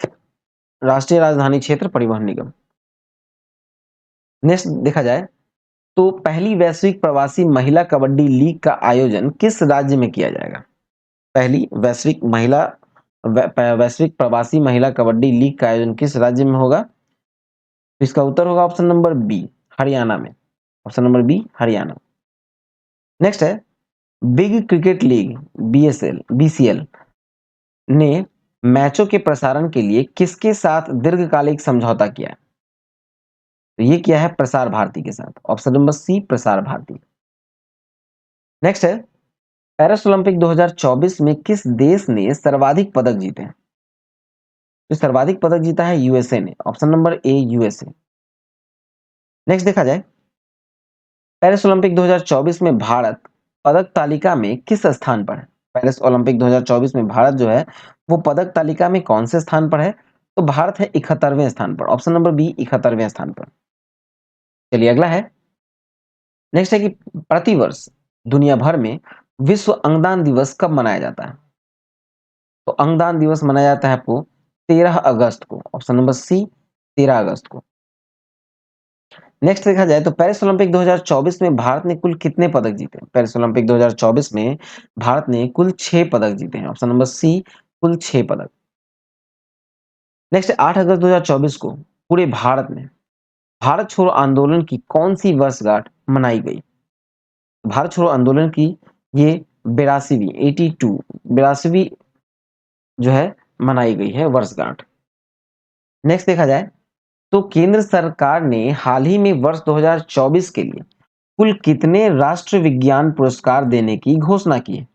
राष्ट्रीय राजधानी क्षेत्र परिवहन निगम। नेक्स्ट देखा जाए तो पहली वैश्विक प्रवासी महिला कबड्डी लीग का आयोजन किस राज्य में किया जाएगा? पहली वैश्विक प्रवासी महिला कबड्डी लीग का आयोजन किस राज्य में होगा? तो इसका उत्तर होगा ऑप्शन नंबर बी हरियाणा में, option number B Haryana. Next है बिग क्रिकेट लीग बीसीएल ने मैचों के प्रसारण के लिए किसके साथ दीर्घकालिक समझौता किया है? तो ये किया है प्रसार भारती के साथ, ऑप्शन नंबर सी प्रसार भारती। नेक्स्ट है पेरिस ओलंपिक 2024 में किस देश ने सर्वाधिक पदक जीते हैं? तो सर्वाधिक पदक जीता है यूएसए ने, option number A USA. Next देखा जाए पेरिस ओलंपिक 2024 में भारत पदक तालिका में किस स्थान पर है? पेरिस ओलंपिक 2024 में भारत जो है वो पदक तालिका में कौन से स्थान पर है? तो भारत है 71वें स्थान पर, ऑप्शन नंबर बी 71वें स्थान पर। चलिए अगला है, नेक्स्ट है कि प्रतिवर्ष दुनिया भर में विश्व अंगदान दिवस कब मनाया जाता है? तो अंगदान दिवस मनाया जाता है आपको 13 अगस्त को, ऑप्शन नंबर सी 13 अगस्त को। नेक्स्ट देखा जाए तो पेरिस ओलंपिक 2024 में भारत ने कुल कितने पदक जीते? पेरिस ओलंपिक 2024 में भारत ने कुल 6 पदक जीते हैं, ऑप्शन नंबर सी कुल 6 पदक। नेक्स्ट 8 अगस्त 2024 को पूरे भारत में भारत छोड़ो आंदोलन की कौन सी वर्षगांठ मनाई गई? भारत छोड़ो आंदोलन की ये 82वीं जो है मनाई गई है वर्षगांठ। नेक्स्ट देखा जाए तो केंद्र सरकार ने हाल ही में वर्ष 2024 के लिए कुल कितने राष्ट्र विज्ञान पुरस्कार देने की घोषणा की है?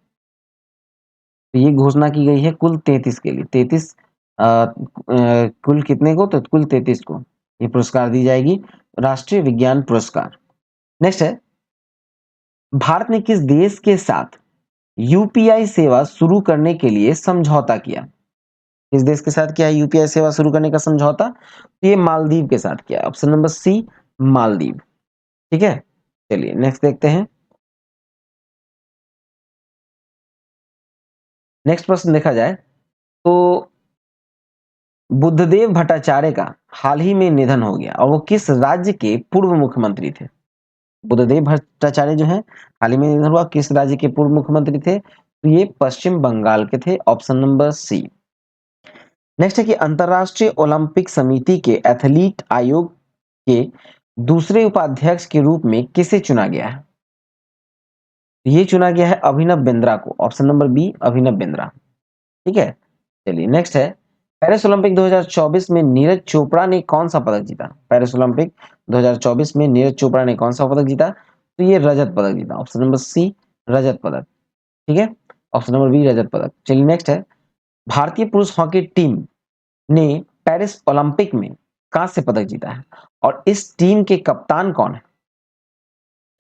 तो ये घोषणा की गई है कुल 33 के लिए। 33 कुल कितने को? तो कुल 33 को ये पुरस्कार दी जाएगी, राष्ट्रीय विज्ञान पुरस्कार। नेक्स्ट है, भारत ने किस देश के साथ यूपीआई सेवा शुरू करने के लिए समझौता किया? किस देश के साथ किया है यूपीआई सेवा शुरू करने का समझौता? तो ये मालदीव के साथ किया, ऑप्शन नंबर सी मालदीव। ठीक है, चलिए नेक्स्ट देखते हैं। नेक्स्ट प्रश्न देखा जाए तो बुद्धदेव भट्टाचार्य का हाल ही में निधन हो गया और वो किस राज्य के पूर्व मुख्यमंत्री थे? बुद्धदेव भट्टाचार्य जो है हाल ही में निधन हुआ, किस राज्य के पूर्व मुख्यमंत्री थे? तो ये पश्चिम बंगाल के थे, ऑप्शन नंबर सी। नेक्स्ट है कि अंतरराष्ट्रीय ओलंपिक समिति के एथलीट आयोग के दूसरे उपाध्यक्ष के रूप में किसे चुना गया है? ये चुना गया है अभिनव बिंद्रा को, option number B Abhinav Bindra. ठीक है, चलिए नेक्स्ट है, पेरिस ओलंपिक 2024 में नीरज चोपड़ा ने कौन सा पदक जीता? पेरिस ओलंपिक 2024 में नीरज चोपड़ा ने कौन सा पदक जीता? तो ये रजत पदक जीता, ऑप्शन नंबर सी रजत पदक। ठीक है, ऑप्शन नंबर बी रजत पदक। चलिए नेक्स्ट है, भारतीय पुरुष हॉकी टीम ने पेरिस ओलंपिक में कांस्य पदक जीता है और इस टीम के कप्तान कौन है?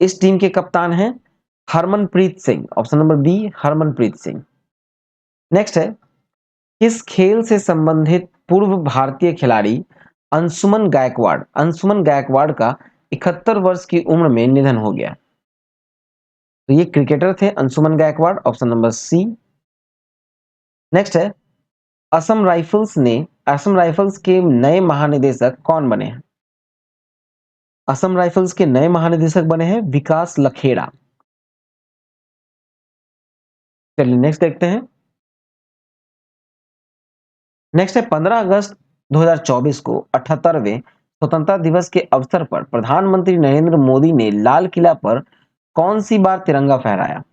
इस टीम के कप्तान हैं Harmanpreet Singh, option number B Harmanpreet Singh. Next है, किस खेल से संबंधित पूर्व भारतीय खिलाड़ी अंशुमन गायकवाड़ का 71 वर्ष की उम्र में निधन हो गया? तो ये क्रिकेटर थे Anshuman Gaekwad, option number C. Next है, असम राइफल्स के नए महानिदेशक कौन बने हैं? असम राइफल्स के नए महानिदेशक बने हैं विकास लखेड़ा। चलिए नेक्स्ट देखते हैं। नेक्स्ट है, 15 अगस्त 2024 को 78वें स्वतंत्रता दिवस के अवसर पर प्रधानमंत्री नरेंद्र मोदी ने लाल किला पर कौन सी बार तिरंगा फहराया?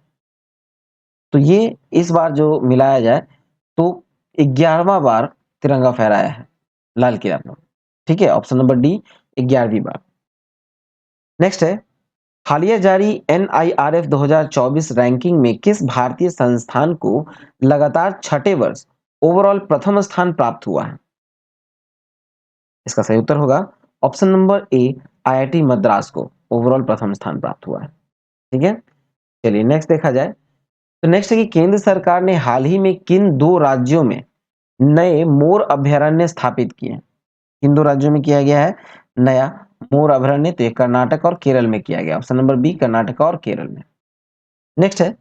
तो ये इस बार जो मिलाया जाए तो 11वां बार तिरंगा फहराया है लाल किला पर। ठीक है, ऑप्शन नंबर डी 11वीं बार। नेक्स्ट है, हालिया जारी NIRF 2024 रैंकिंग में किस भारतीय संस्थान को लगातार छठे वर्ष ओवरऑल प्रथम स्थान प्राप्त हुआ है? इसका सही उत्तर होगा ऑप्शन नंबर ए IIT मद्रास को ओवरऑल प्रथम स्थान प्राप्त हुआ है। ठीक है, चलिए नेक्स्ट देखा जाए तो नेक्स्ट है कि केंद्र सरकार ने हाल ही में किन दो राज्यों में नए मोर अभयारण्य स्थापित किए हैं? किन दो राज्यों में किया गया है नया मोर अभयारण्य? तो ये कर्नाटक और केरल में किया गया, ऑप्शन नंबर बी कर्नाटक और केरल में। नेक्स्ट है,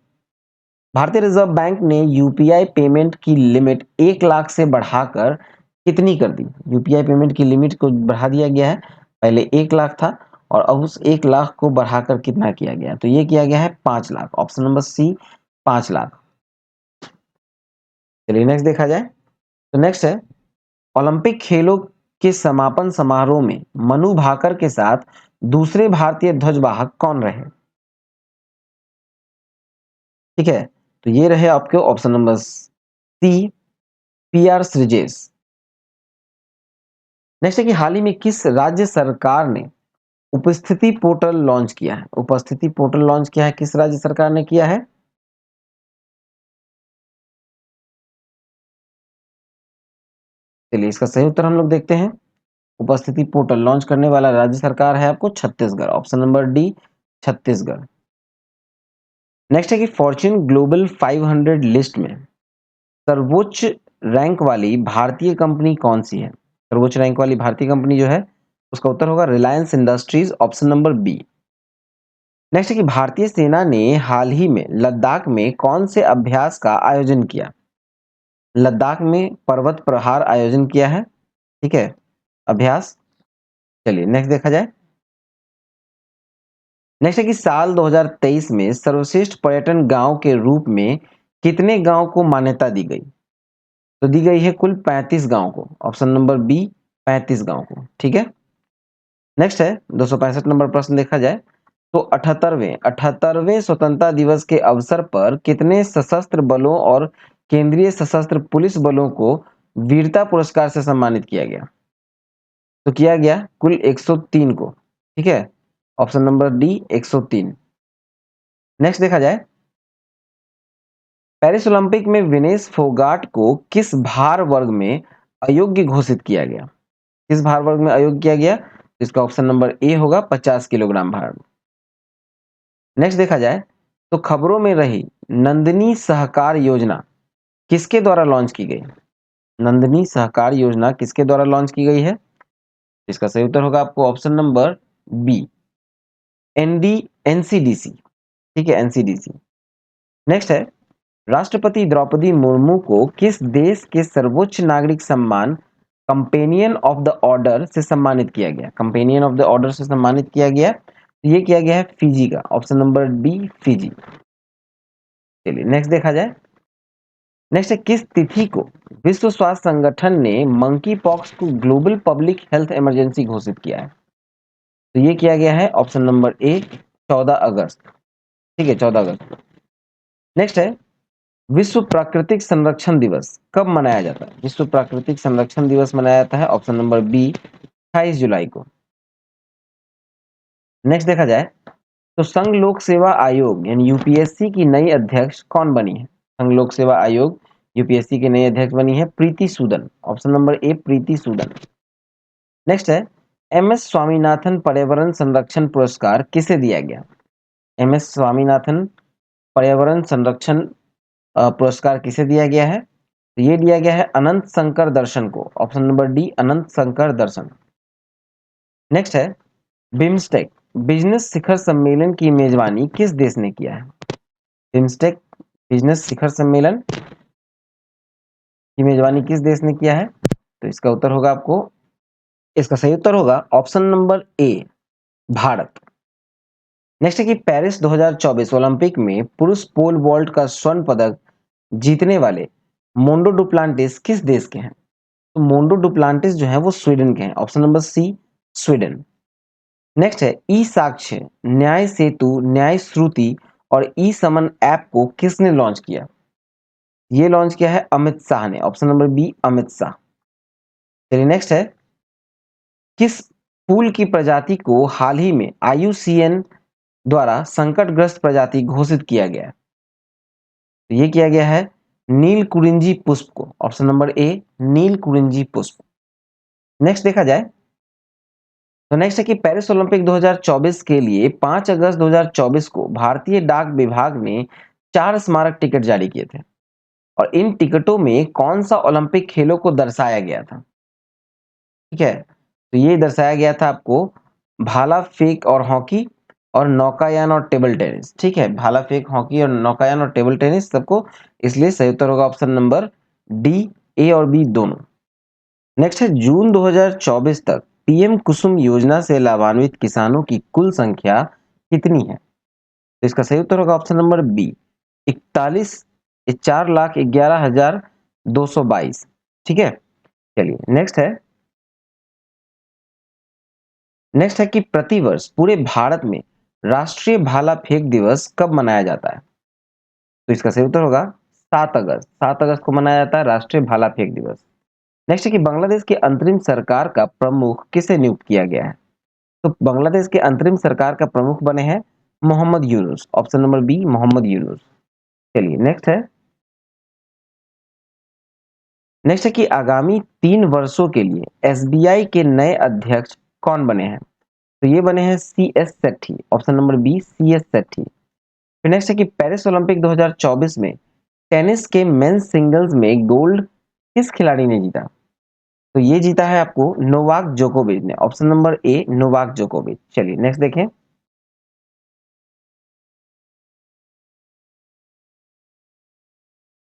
भारतीय रिजर्व बैंक ने यूपीआई पेमेंट की लिमिट 1 लाख से बढ़ाकर कितनी कर दी? यूपीआई पेमेंट की लिमिट को बढ़ा दिया गया है, पहले 1 लाख था और अब उस 1 लाख को बढ़ाकर कितना किया गया? तो ये किया गया है 5 lakh, option number C 5 lakh. चलिए नेक्स्ट देखा जाए तो नेक्स्ट है, ओलंपिक खेलों के समापन समारोह में मनु भाकर के साथ दूसरे भारतीय ध्वजवाहक कौन रहे? ठीक है, तो ये रहे आपके option number C PR Sreejesh. Next है कि हाल ही में किस राज्य सरकार ने उपस्थिति पोर्टल लॉन्च किया है? उपस्थिति पोर्टल लॉन्च किया है किस राज्य सरकार ने किया है? चलिए इसका सही उत्तर हम लोग देखते हैं। उपस्थिति पोर्टल लॉन्च करने वाला राज्य सरकार है आपको Chhattisgarh, option number D Chhattisgarh. Next है कि फॉर्च्यून ग्लोबल 500 लिस्ट में सर्वोच्च रैंक वाली भारतीय कंपनी कौन सी है? सर्वोच्च रैंक वाली भारतीय कंपनी जो है उसका उत्तर होगा Reliance Industries, option number B. Next है कि भारतीय सेना ने हाल ही में लद्दाख में कौन से अभ्यास का आयोजन किया? लद्दाख में पर्वत प्रहार आयोजन किया है। ठीक है, अभ्यास। चलिए नेक्स्ट देखा जाए। नेक्स्ट है कि साल 2023 में सर्वश्रेष्ठ पर्यटन गांव के रूप में कितने गांव को मान्यता दी गई? तो दी गई है कुल 35 गांव को, ऑप्शन नंबर बी 35 गांव को। ठीक है, नेक्स्ट है 265 नंबर प्रश्न देखा जाए तो 78वें स्वतंत्रता दिवस के अवसर पर कितने सशस्त्र बलों और केंद्रीय सशस्त्र पुलिस बलों को वीरता पुरस्कार से सम्मानित किया गया? तो किया गया कुल 103 को। ठीक है, ऑप्शन नंबर डी 103। नेक्स्ट देखा जाए, पेरिस ओलंपिक में विनेश फोगाट को किस भार वर्ग में अयोग्य घोषित किया गया? किस भार वर्ग में अयोग्य किया गया? इसका ऑप्शन नंबर ए होगा 50 किलोग्राम भार। नेक्स्ट देखा जाए, तो खबरों में रही नंदिनी सहकार योजना किसके द्वारा लॉन्च की गई? नंदिनी सहकार योजना किसके द्वारा लॉन्च की गई है? इसका सही उत्तर होगा आपको ऑप्शन नंबर बी, एनसीडीसी। ठीक है, एनसीडीसी। नेक्स्ट है, राष्ट्रपति द्रौपदी मुर्मू को किस देश के सर्वोच्च नागरिक सम्मान कंपेनियन ऑफ द ऑर्डर से सम्मानित किया गया? कंपेनियन ऑफ द ऑर्डर से सम्मानित किया गया, तो ये किया गया है फिजी का, ऑप्शन नंबर डी फिजी। चलिए नेक्स्ट देखा जाए, नेक्स्ट है, किस तिथि को विश्व स्वास्थ्य संगठन ने मंकी पॉक्स को ग्लोबल पब्लिक हेल्थ इमरजेंसी घोषित किया है? तो ये किया गया है ऑप्शन नंबर ए 14 अगस्त। ठीक है, 14 अगस्त। नेक्स्ट है, विश्व प्राकृतिक संरक्षण दिवस कब मनाया जाता है? विश्व प्राकृतिक संरक्षण दिवस मनाया जाता है ऑप्शन नंबर बी 28 जुलाई को। नेक्स्ट देखा जाए, तो संघ लोक सेवा आयोग यानी यूपीएससी की नई अध्यक्ष कौन बनी है? संघ लोक सेवा आयोग यूपीएससी की नई अध्यक्ष बनी है Preeti Sudan, option number A Preeti Sudan. Next है, एमएस स्वामीनाथन पर्यावरण संरक्षण पुरस्कार किसे दिया गया? एमएस स्वामीनाथन पर्यावरण संरक्षण पुरस्कार किसे दिया गया है? तो ये दिया गया है अनंत शंकर दर्शन को, ऑप्शन नंबर डी अनंत शंकर दर्शन। नेक्स्ट है, बिम्स्टेक बिजनेस शिखर सम्मेलन की मेजबानी किस देश ने किया है? बिम्स्टेक बिजनेस शिखर सम्मेलन की मेजबानी किस देश ने किया है? तो इसका उत्तर होगा आपको, इसका सही उत्तर होगा ऑप्शन नंबर ए भारत। नेक्स्ट है कि पेरिस 2024 ओलंपिक में पुरुष पोल वॉल्ट का स्वर्ण पदक जीतने वाले मोंडो डुप्लांटिस किस देश के हैं? तो मोंडो डुप्लांटिस जो है वो स्वीडन के हैं, option number C Sweden. Next है, ई साक्ष्य, न्याय सेतु, न्याय श्रुति और ई समन ऐप को किसने लॉन्च किया? ये लॉन्च किया है अमित शाह ने, option number B Amit Shah. चलिए नेक्स्ट है, किस फूल की प्रजाति को हाल ही में आईयूसीएन द्वारा संकटग्रस्त प्रजाति घोषित किया गया है? तो ये किया गया है नील कुरिंजी पुष्प को, ऑप्शन नंबर ए नील कुरिंजी पुष्प। नेक्स्ट देखा जाए, तो नेक्स्ट है कि पेरिस ओलंपिक 2024 के लिए 5 अगस्त 2024 को भारतीय डाक विभाग ने 4 स्मारक टिकट जारी किए थे और इन टिकटों में कौन सा ओलंपिक खेलों को दर्शाया गया था? ठीक है, तो ये दर्शाया गया था आपको भाला फेंक और हॉकी और नौकायान और टेबल टेनिस। ठीक है, भाला फेंक, हॉकी और नौकायान और टेबल टेनिस सबको, इसलिए सही उत्तर होगा ऑप्शन नंबर डी, ए और बी दोनों। नेक्स्ट है, जून 2024 तक पीएम कुसुम योजना से लाभान्वित किसानों की कुल संख्या कितनी है? तो इसका सही उत्तर होगा ऑप्शन नंबर बी 41 4,11,222। ठीक है, चलिए नेक्स्ट है, नेक्स्ट है कि प्रतिवर्ष पूरे भारत में राष्ट्रीय भाला फेंक दिवस कब मनाया जाता है? तो इसका सही उत्तर होगा 7 अगस्त। 7 अगस्त को मनाया जाता है राष्ट्रीय भाला फेंक दिवस। नेक्स्ट है कि बांग्लादेश की अंतरिम सरकार का प्रमुख किसे नियुक्त किया गया है? तो बांग्लादेश के अंतरिम सरकार का प्रमुख बने हैं Mohammad Yunus, option number B Mohammad Yunus. चलिए नेक्स्ट है, नेक्स्ट है कि आगामी 3 वर्षों के लिए एसबीआई के नए अध्यक्ष कौन बने हैं? तो ये बने हैं C S Sethi, option number B C S Sethi. फिर नेक्स्ट है कि पेरिस ओलंपिक 2024 में टेनिस के मेंस सिंगल्स में गोल्ड किस खिलाड़ी ने जीता? तो ये जीता है आपको नोवाक जोकोविच ने, ऑप्शन नंबर ए नोवाक जोकोविच। चलिए नेक्स्ट देखें,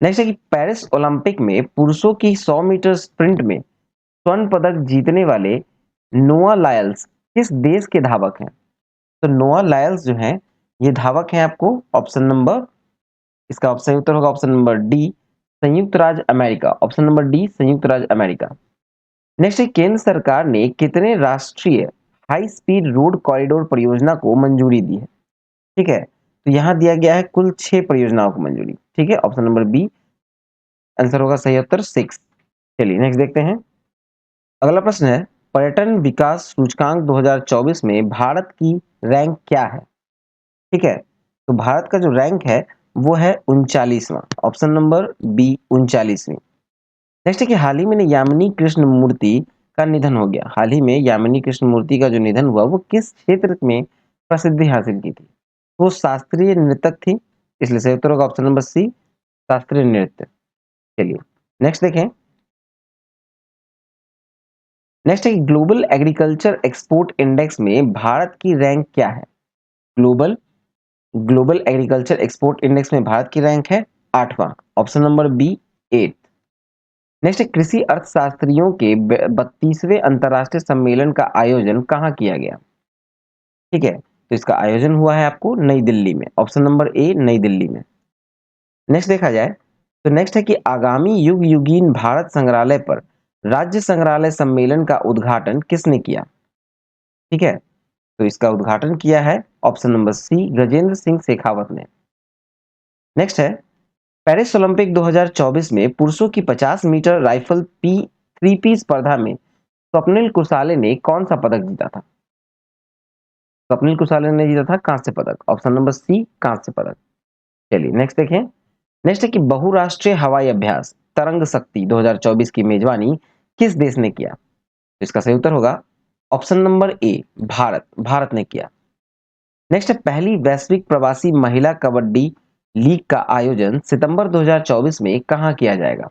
नेक्स्ट है कि पेरिस ओलंपिक में पुरुषों की 100 मीटर स्प्रिंट में स्वर्ण पदक जीतने वाले नोआ लायल्स किस देश के धावक हैं? तो नोआ लायल्स जो हैं ये धावक हैं आपको ऑप्शन नंबर, इसका ऑप्शन उत्तर होगा ऑप्शन नंबर डी संयुक्त राज्य अमेरिका, ऑप्शन नंबर डी संयुक्त राज्य अमेरिका। नेक्स्ट है, केंद्र सरकार ने कितने राष्ट्रीय हाई स्पीड रोड कॉरिडोर परियोजना को मंजूरी दी है? ठीक है, तो यहाँ दिया गया है कुल 6 परियोजनाओं को मंजूरी। ठीक है, ऑप्शन नंबर बी आंसर होगा सही उत्तर 6। चलिए नेक्स्ट देखते हैं। अगला प्रश्न है, पर्यटन विकास सूचकांक 2024 में भारत की रैंक क्या है? ठीक है, तो भारत का जो रैंक है वो है 39वां, ऑप्शन नंबर बी 39वीं। नेक्स्ट है कि हाल ही में यामिनी कृष्ण मूर्ति का निधन हो गया। हाल ही में यामिनी कृष्ण मूर्ति का जो निधन हुआ वो किस क्षेत्र में प्रसिद्धि हासिल की थी? वो शास्त्रीय नृतक थी, इसलिए सही उत्तर होगा ऑप्शन नंबर सी शास्त्रीय नृत्य। चलिए नेक्स्ट देखें। नेक्स्ट है ग्लोबल एग्रीकल्चर एक्सपोर्ट इंडेक्स में भारत की रैंक क्या है? Global global agriculture export index में भारत की रैंक है 8वां, ऑप्शन नंबर बी 8। नेक्स्ट है कृषि अर्थशास्त्रियों के 32वें अंतर्राष्ट्रीय सम्मेलन का आयोजन कहाँ किया गया? ठीक है, तो इसका आयोजन हुआ है आपको नई दिल्ली में, ऑप्शन नंबर ए नई दिल्ली में। नेक्स्ट देखा जाए तो नेक्स्ट है कि आगामी युग युगीन भारत संग्रहालय पर राज्य संग्रहालय सम्मेलन का उद्घाटन किसने किया? ठीक है, तो इसका उद्घाटन किया है option number C Gajendra Singh Shekhawat ने। नेक्स्ट है पेरिस ओलंपिक 2024 में पुरुषों की 50 मीटर राइफल पी 3P स्पर्धा में स्वप्निल कुसाले ने कौन सा पदक जीता था? स्वप्निल कुसाले ने जीता था कांस्य पदक, ऑप्शन नंबर सी कांस्य पदक। चलिए नेक्स्ट देखें। नेक्स्ट है कि बहुराष्ट्रीय हवाई अभ्यास तरंग शक्ति 2024 की मेजबानी किस देश ने किया? तो इसका सही उत्तर होगा ऑप्शन नंबर ए भारत, भारत ने किया। नेक्स्ट है पहली वैश्विक प्रवासी महिला कबड्डी लीग का आयोजन सितंबर 2024 में कहां किया जाएगा?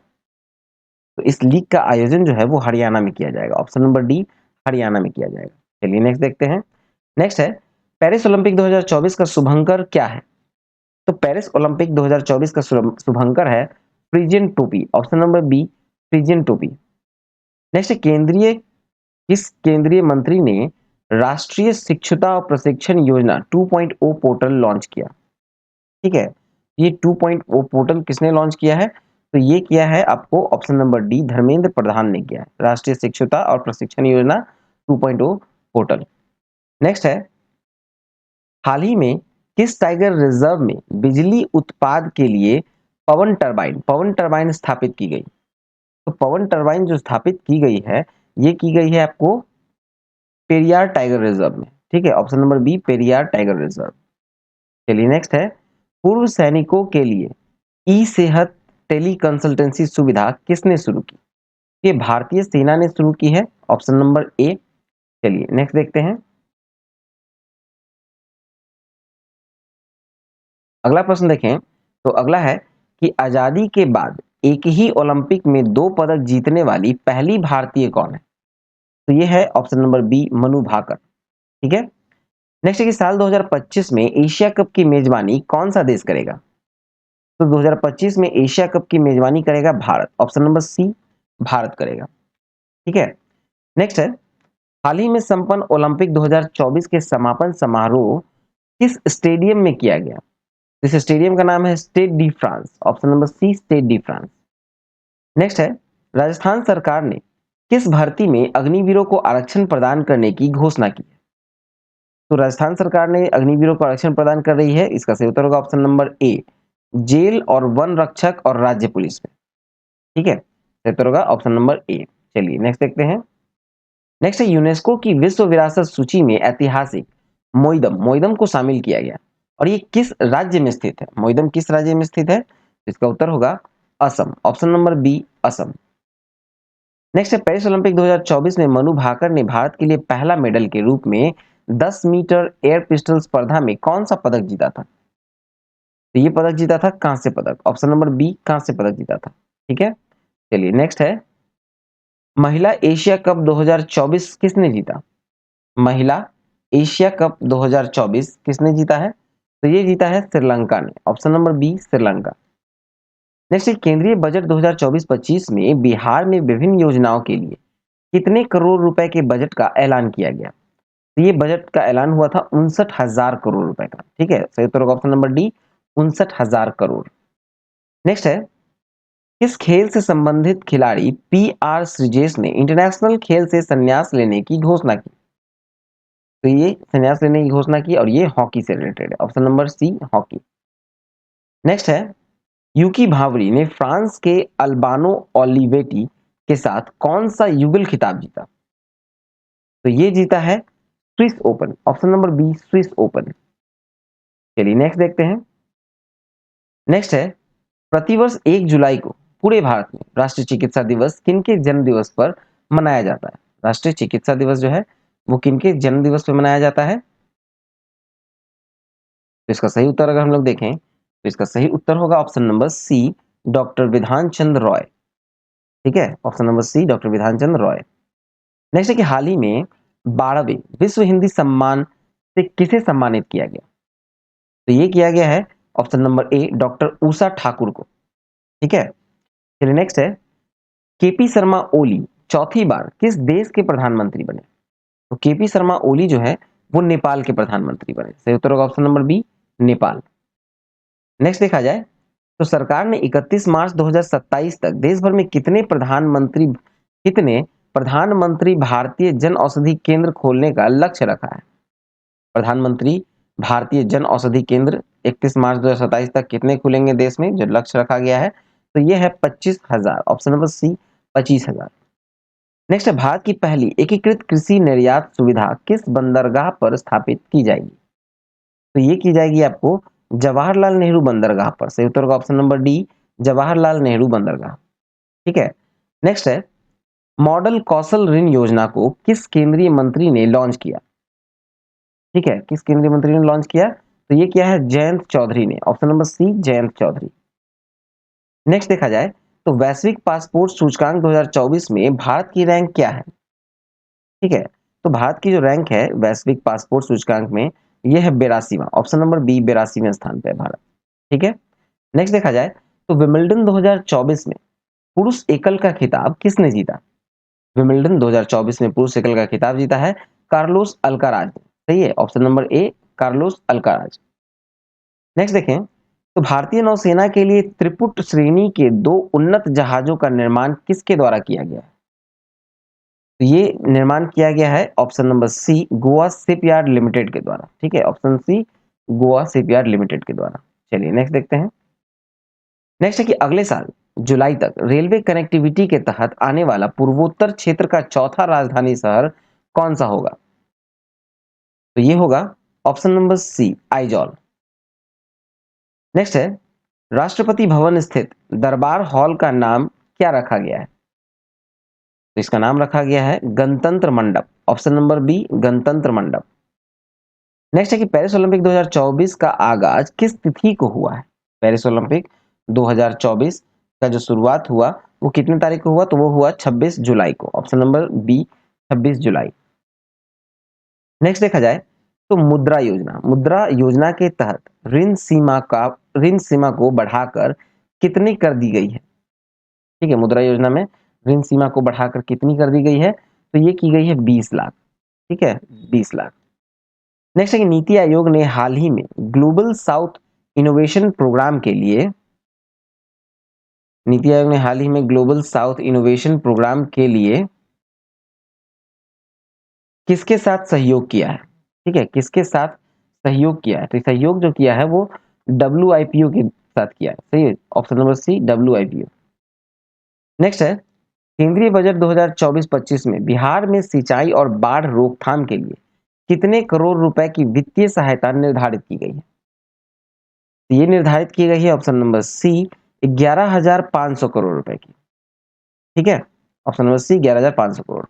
तो इस लीग का आयोजन जो है वो हरियाणा में किया जाएगा, ऑप्शन नंबर डी हरियाणा में किया जाएगा। चलिए नेक्स्ट देखते हैं। नेक्स्ट है पेरिस ओलंपिक 2024 का शुभंकर क्या है? तो पेरिस ओलंपिक 2024 का शुभंकर है फ्रिजियन टोपी, ऑप्शन नंबर बी फ्रिजियन टोपी। नेक्स्ट है किस केंद्रीय मंत्री ने राष्ट्रीय शिक्षुता और प्रशिक्षण योजना 2.0 पोर्टल लॉन्च किया? ठीक है, ये 2.0 पोर्टल किसने लॉन्च किया है? तो ये किया है आपको option number D Dharmendra Pradhan ने किया है, राष्ट्रीय शिक्षुता और प्रशिक्षण योजना 2.0 पोर्टल। नेक्स्ट है हाल ही में किस टाइगर रिजर्व में बिजली उत्पाद के लिए पवन टरबाइन स्थापित की गई? तो पवन टरबाइन जो स्थापित की गई है ये की गई है आपको पेरियार टाइगर रिजर्व में। ठीक है, option number B Periyar tiger reserve. चलिए नेक्स्ट है पूर्व सैनिकों के लिए ई सेहत टेली कंसल्टेंसी सुविधा किसने शुरू की? ये भारतीय सेना ने शुरू की है, ऑप्शन नंबर ए। चलिए नेक्स्ट देखते हैं। अगला प्रश्न देखें तो अगला है कि आजादी के बाद एक ही ओलंपिक में 2 पदक जीतने वाली पहली भारतीय कौन है? तो ये है option number B Manu Bhaker. ठीक है, नेक्स्ट है कि साल 2025 में एशिया कप की मेजबानी कौन सा देश करेगा? तो 2025 में एशिया कप की मेजबानी करेगा Bharat, option number C Bharat करेगा। ठीक है, नेक्स्ट है हाल ही में संपन्न ओलंपिक 2024 के समापन समारोह किस स्टेडियम में किया गया? इस स्टेडियम का नाम है Stade de France, option number C Stade de France. Next है राजस्थान सरकार ने किस भर्ती में अग्निवीरों को आरक्षण प्रदान करने की घोषणा की? तो राजस्थान सरकार ने अग्निवीरों को आरक्षण प्रदान कर रही है, इसका सही उत्तर होगा ऑप्शन नंबर ए जेल और वन रक्षक और राज्य पुलिस में। ठीक है, सही उत्तर होगा ऑप्शन नंबर ए। चलिए नेक्स्ट देखते हैं। नेक्स्ट है यूनेस्को की विश्व विरासत सूची में ऐतिहासिक मोइदम मोइदम को शामिल किया गया और ये किस राज्य में स्थित है? मोइदम किस राज्य में स्थित है? इसका उत्तर होगा Assam, option number B Assam. Next है पेरिस ओलंपिक 2024 में मनु भाकर ने भारत के लिए पहला मेडल के रूप में 10 मीटर एयर पिस्टल स्पर्धा में कौन सा पदक जीता था? तो ये पदक जीता था कांस्य पदक, ऑप्शन नंबर बी कांस्य पदक जीता था। ठीक है, चलिए नेक्स्ट है महिला एशिया कप 2024 किसने जीता? महिला एशिया कप 2024 किसने जीता है? तो ये जीता है श्रीलंका ने, option number B Sri Lanka. Next केंद्रीय बजट 2024-25 में बिहार में विभिन्न योजनाओं के लिए कितने करोड़ रुपए के बजट का ऐलान किया गया? तो ये बजट का ऐलान हुआ था 59,000 करोड़ रुपए का। ठीक है, सही उत्तर होगा option number D 59,000 crore. Next है किस खेल से संबंधित खिलाड़ी पी आर श्रीजेश ने इंटरनेशनल खेल से संन्यास लेने की घोषणा की? तो ये संन्यास लेने की घोषणा की और ये हॉकी से रिलेटेड है। Option number C hockey. Next है, यूकी भावरी ने फ्रांस के अल्बानो ओलिवेटी के साथ कौन सा युगल खिताब जीता? तो ये जीता है Swiss Open. Option number B Swiss Open. चलिए नेक्स्ट देखते हैं। नेक्स्ट है, प्रतिवर्ष 1 जुलाई को पूरे भारत में राष्ट्रीय चिकित्सा दिवस किनके जन्म दिवस पर मनाया जाता है? राष्ट्रीय चिकित्सा दिवस जो है वो किनके जन्म दिवस पर मनाया जाता है? तो इसका सही उत्तर अगर हम लोग देखें तो इसका सही उत्तर होगा ऑप्शन नंबर सी डॉक्टर विधान चंद्र रॉय। ठीक है, ऑप्शन नंबर सी डॉक्टर विधान चंद्र रॉय। नेक्स्ट है कि हाल ही में 12वें विश्व हिंदी सम्मान से किसे सम्मानित किया गया? तो ये किया गया है ऑप्शन नंबर ए डॉक्टर उषा ठाकुर को। ठीक है, चलिए नेक्स्ट है, केपी शर्मा ओली चौथी बार किस देश के प्रधानमंत्री बने? तो केपी शर्मा ओली जो है वो नेपाल के प्रधानमंत्री बने। सही उत्तर होगा option number B Nepal. Next देखा जाए तो सरकार ने 31 मार्च 2027 तक देश भर में कितने प्रधानमंत्री भारतीय जन औषधि केंद्र खोलने का लक्ष्य रखा है? प्रधानमंत्री भारतीय जन औषधि केंद्र 31 मार्च 2027 तक कितने खुलेंगे देश में, जो लक्ष्य रखा गया है? तो ये है 25,000। ऑप्शन नंबर सी 25,000। नेक्स्ट है, भारत की पहली एकीकृत कृषि निर्यात सुविधा किस बंदरगाह पर स्थापित की जाएगी? तो ये की जाएगी आपको जवाहरलाल नेहरू बंदरगाह पर। सही उत्तर होगा option number D Jawaharlal Nehru बंदरगाह। ठीक है, नेक्स्ट है, मॉडल कौशल ऋण योजना को किस केंद्रीय मंत्री ने लॉन्च किया? ठीक है, किस केंद्रीय मंत्री ने लॉन्च किया? तो ये किया है जयंत चौधरी ने। Option number C Jayant Chaudhary. Next देखा जाए तो वैश्विक पासपोर्ट सूचकांक 2024 में भारत की रैंक क्या है? ठीक है, तो भारत की जो रैंक है वैश्विक पासपोर्ट सूचकांक में ये है 82वां। ऑप्शन नंबर बी 82वें स्थान पे है भारत। ठीक है, नेक्स्ट देखा जाए तो विमिल्टन 2024 में पुरुष एकल का खिताब किसने जीता? विमिल्टन 2024 में पुरुष एकल का खिताब जीता है कार्लोस अल्काराज ने। सही है, ऑप्शन नंबर ए कार्लोस अल्काराज। नेक्स्ट देखें तो भारतीय नौसेना के लिए त्रिपुट श्रेणी के 2 उन्नत जहाजों का निर्माण किसके द्वारा किया गया है? तो ये निर्माण किया गया है option number C Goa shipyard limited के द्वारा। ठीक है, option C Goa shipyard limited के द्वारा। चलिए नेक्स्ट देखते हैं। नेक्स्ट है कि अगले साल जुलाई तक रेलवे कनेक्टिविटी के तहत आने वाला पूर्वोत्तर क्षेत्र का चौथा राजधानी शहर कौन सा होगा? तो ये होगा option number C Aizawl. Next है, राष्ट्रपति भवन स्थित दरबार हॉल का नाम क्या रखा गया है? तो इसका नाम रखा गया है गणतंत्र मंडप। ऑप्शन नंबर बी गणतंत्र मंडप। नेक्स्ट है कि पेरिस ओलंपिक 2024 का आगाज किस तिथि को हुआ है? पेरिस ओलंपिक 2024 का जो शुरुआत हुआ वो कितने तारीख को हुआ? तो वो हुआ 26 जुलाई को। ऑप्शन नंबर बी 26 जुलाई। नेक्स्ट देखा जाए तो मुद्रा योजना के तहत ऋण सीमा को बढ़ाकर कितनी कर दी गई है? ठीक है, मुद्रा योजना में ऋण सीमा को बढ़ाकर कितनी कर दी गई है? तो ये की गई है 20 लाख। ठीक है, 20 लाख। नेक्स्ट है कि नीति आयोग ने हाल ही में ग्लोबल साउथ इनोवेशन प्रोग्राम के लिए नीति आयोग ने हाल ही में ग्लोबल साउथ इनोवेशन प्रोग्राम के लिए किसके साथ सहयोग किया है? ठीक है, किसके साथ सहयोग किया है? तो सहयोग जो किया है वो WIPO के साथ किया है। सही है, option number C WIPO। Next है, केंद्रीय बजट 2024-25 में बिहार में सिंचाई और बाढ़ रोकथाम के लिए कितने करोड़ रुपए की वित्तीय सहायता निर्धारित की गई है? तो ये निर्धारित की गई है ऑप्शन नंबर सी 11,500 करोड़ रुपए की। ठीक है, option number C 11,500 crore.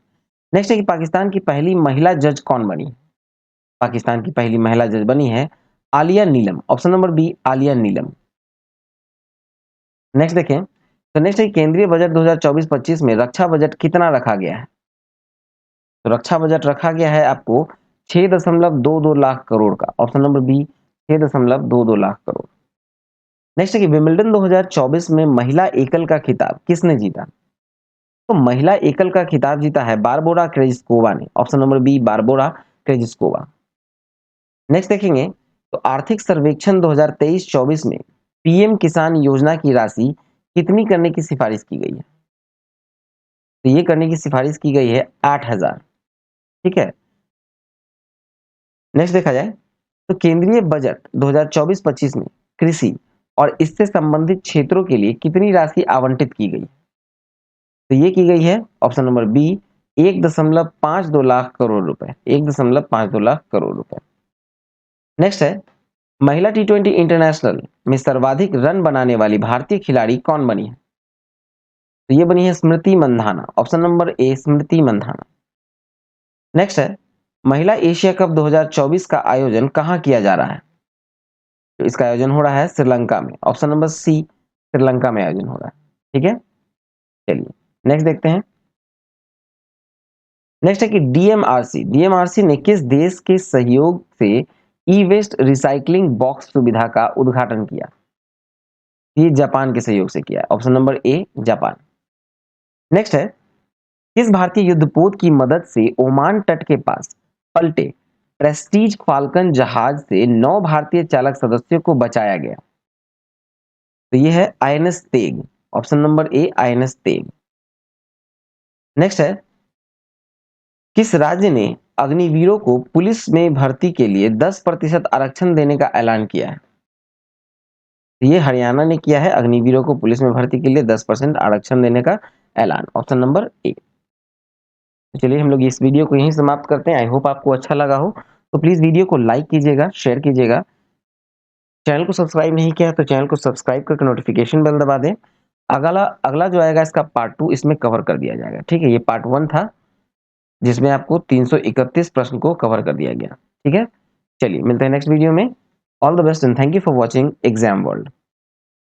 Next है कि पाकिस्तान की पहली महिला जज कौन बनी? पाकिस्तान की पहली महिला जज बनी है आलिया नीलम। ऑप्शन नंबर बी आलिया नीलम। नेक्स्ट देखें तो नेक्स्ट है केंद्रीय बजट 2024-25 में रक्षा बजट कितना रखा गया है? तो रक्षा बजट रखा गया है आपको 6.22 लाख करोड़ का। Option number B 6.22 lakh crore. Next है कि विमिल्टन 2024 में महिला एकल का खिताब किसने जीता? तो महिला एकल का खिताब जीता है बारबोरा क्रेजिस्कोवा ने। Option number B Barbora Krejcikova. Next देखेंगे तो आर्थिक सर्वेक्षण 2023-24 में पीएम किसान योजना की राशि कितनी करने की सिफारिश की गई है? तो ये करने की सिफारिश की गई है 8,000। ठीक है, नेक्स्ट देखा जाए तो केंद्रीय बजट 2024-25 में कृषि और इससे संबंधित क्षेत्रों के लिए कितनी राशि आवंटित की गई? तो ये की गई है option number B 1.52 lakh crore रुपए, 1.52 लाख करोड़ रुपए। नेक्स्ट है महिला टी20 इंटरनेशनल में सर्वाधिक रन बनाने वाली भारतीय खिलाड़ी कौन बनी है? तो ये बनी है Smriti Mandhana, option number A Smriti Mandhana. Next है महिला एशिया कप 2024 का आयोजन कहाँ किया जा रहा है? तो इसका आयोजन हो रहा है श्रीलंका में, ऑप्शन नंबर सी श्रीलंका में आयोजन हो रहा है। ठीक है, चलिए नेक्स्ट देखते हैं। नेक्स्ट है कि डीएमआरसी ने किस देश के सहयोग से ई वेस्ट रिसाइकलिंग बॉक्स सुविधा का उद्घाटन किया? ये जापान के सहयोग से किया है, option number A Japan. Next है किस भारतीय युद्धपोत की मदद से ओमान तट के पास पलटे प्रेस्टीज फाल्कन जहाज से 9 भारतीय चालक सदस्यों को बचाया गया? तो ये है आईएनएस तेग, ऑप्शन नंबर ए आईएनएस तेग। नेक्स्ट है किस राज्य ने अग्निवीरों को पुलिस में भर्ती के लिए 10% आरक्षण देने का ऐलान किया है? तो ये हरियाणा ने किया है अग्निवीरों को पुलिस में भर्ती के लिए 10% आरक्षण देने का ऐलान, ऑप्शन नंबर ए। चलिए हम लोग इस वीडियो को यहीं समाप्त करते हैं। आई होप आपको अच्छा लगा हो, तो प्लीज वीडियो को लाइक कीजिएगा, शेयर कीजिएगा। चैनल को सब्सक्राइब नहीं किया तो चैनल को सब्सक्राइब करके नोटिफिकेशन बेल दबा दें। अगला अगला जो आएगा इसका पार्ट 2 इसमें कवर कर दिया जाएगा। ठीक है, ये पार्ट 1 था जिसमें आपको 331 प्रश्न को कवर कर दिया गया। ठीक है, चलिए मिलते हैं नेक्स्ट वीडियो में। All the best and thank you for watching exam world.